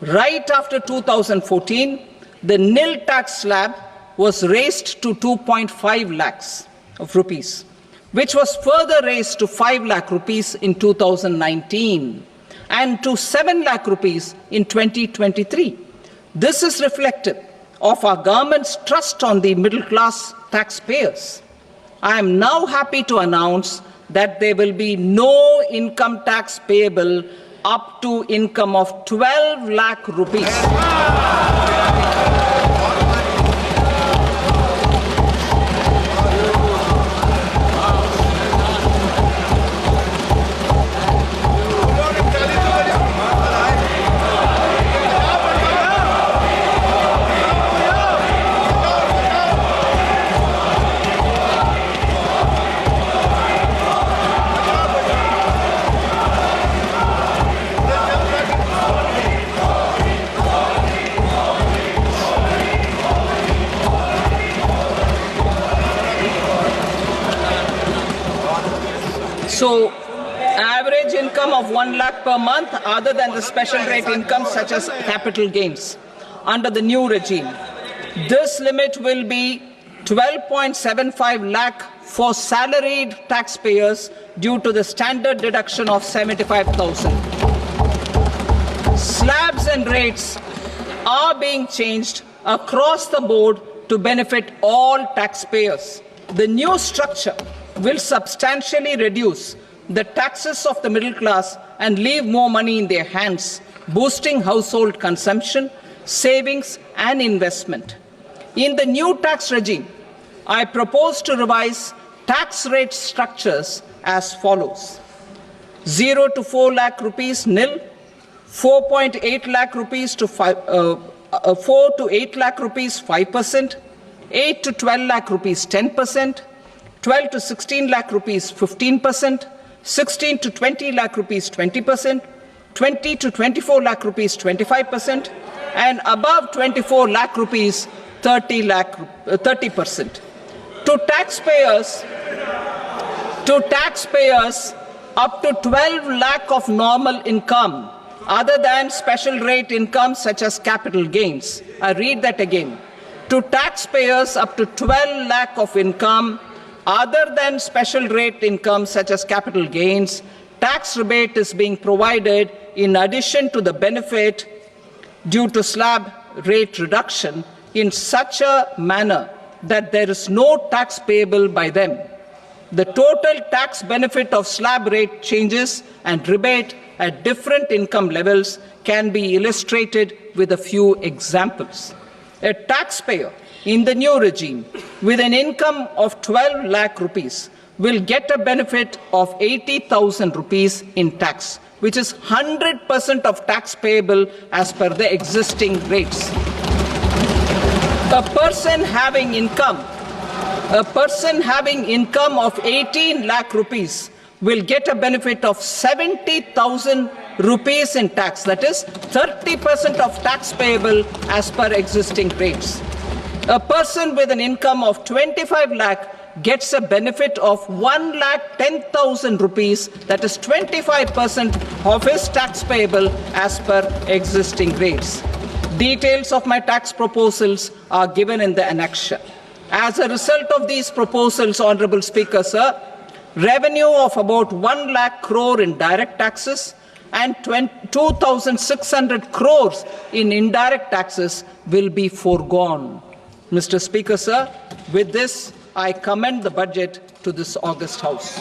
Right after 2014, the nil tax slab was raised to 2.5 lakhs of rupees, which was further raised to 5 lakh rupees in 2019 and to 7 lakh rupees in 2023. This is reflective of our government's trust on the middle class taxpayers. I am now happy to announce that there will be no income tax payable up to income of 12 lakh rupees. So, average income of 1 lakh per month other than the special rate income such as capital gains under the new regime. This limit will be 12.75 lakh for salaried taxpayers due to the standard deduction of 75,000. Slabs and rates are being changed across the board to benefit all taxpayers. The new structure will substantially reduce the taxes of the middle class and leave more money in their hands, boosting household consumption, savings and investment. In the new tax regime, I propose to revise tax rate structures as follows: 0 to 4 lakh rupees nil, 4.8 lakh rupees to 4 to 8 lakh rupees 5%, 8 to 12 lakh rupees 10%, 12 to 16 lakh rupees 15%, 16 to 20 lakh rupees 20%, 20 to 24 lakh rupees 25%, and above 24 lakh rupees 30%. To taxpayers up to 12 lakh of normal income other than special rate income such as capital gains. I read that again. To taxpayers up to 12 lakh of income other than special rate income such as capital gains, tax rebate is being provided in addition to the benefit due to slab rate reduction in such a manner that there is no tax payable by them. The total tax benefit of slab rate changes and rebate at different income levels can be illustrated with a few examples. A taxpayer in the new regime with an income of 12 lakh rupees will get a benefit of 80,000 rupees in tax, which is 100% of tax payable as per the existing rates. A person having income of 18 lakh rupees will get a benefit of 70,000 rupees in tax, that is 30% of tax payable as per existing rates. A person with an income of 25 lakh gets a benefit of 1,10,000 rupees, that is 25% of his tax payable as per existing rates. Details of my tax proposals are given in the annexure. As a result of these proposals, Honourable Speaker, sir, revenue of about 1 lakh crore in direct taxes and 2,600 crores in indirect taxes will be foregone. Mr. Speaker, sir, with this, I commend the budget to this august House.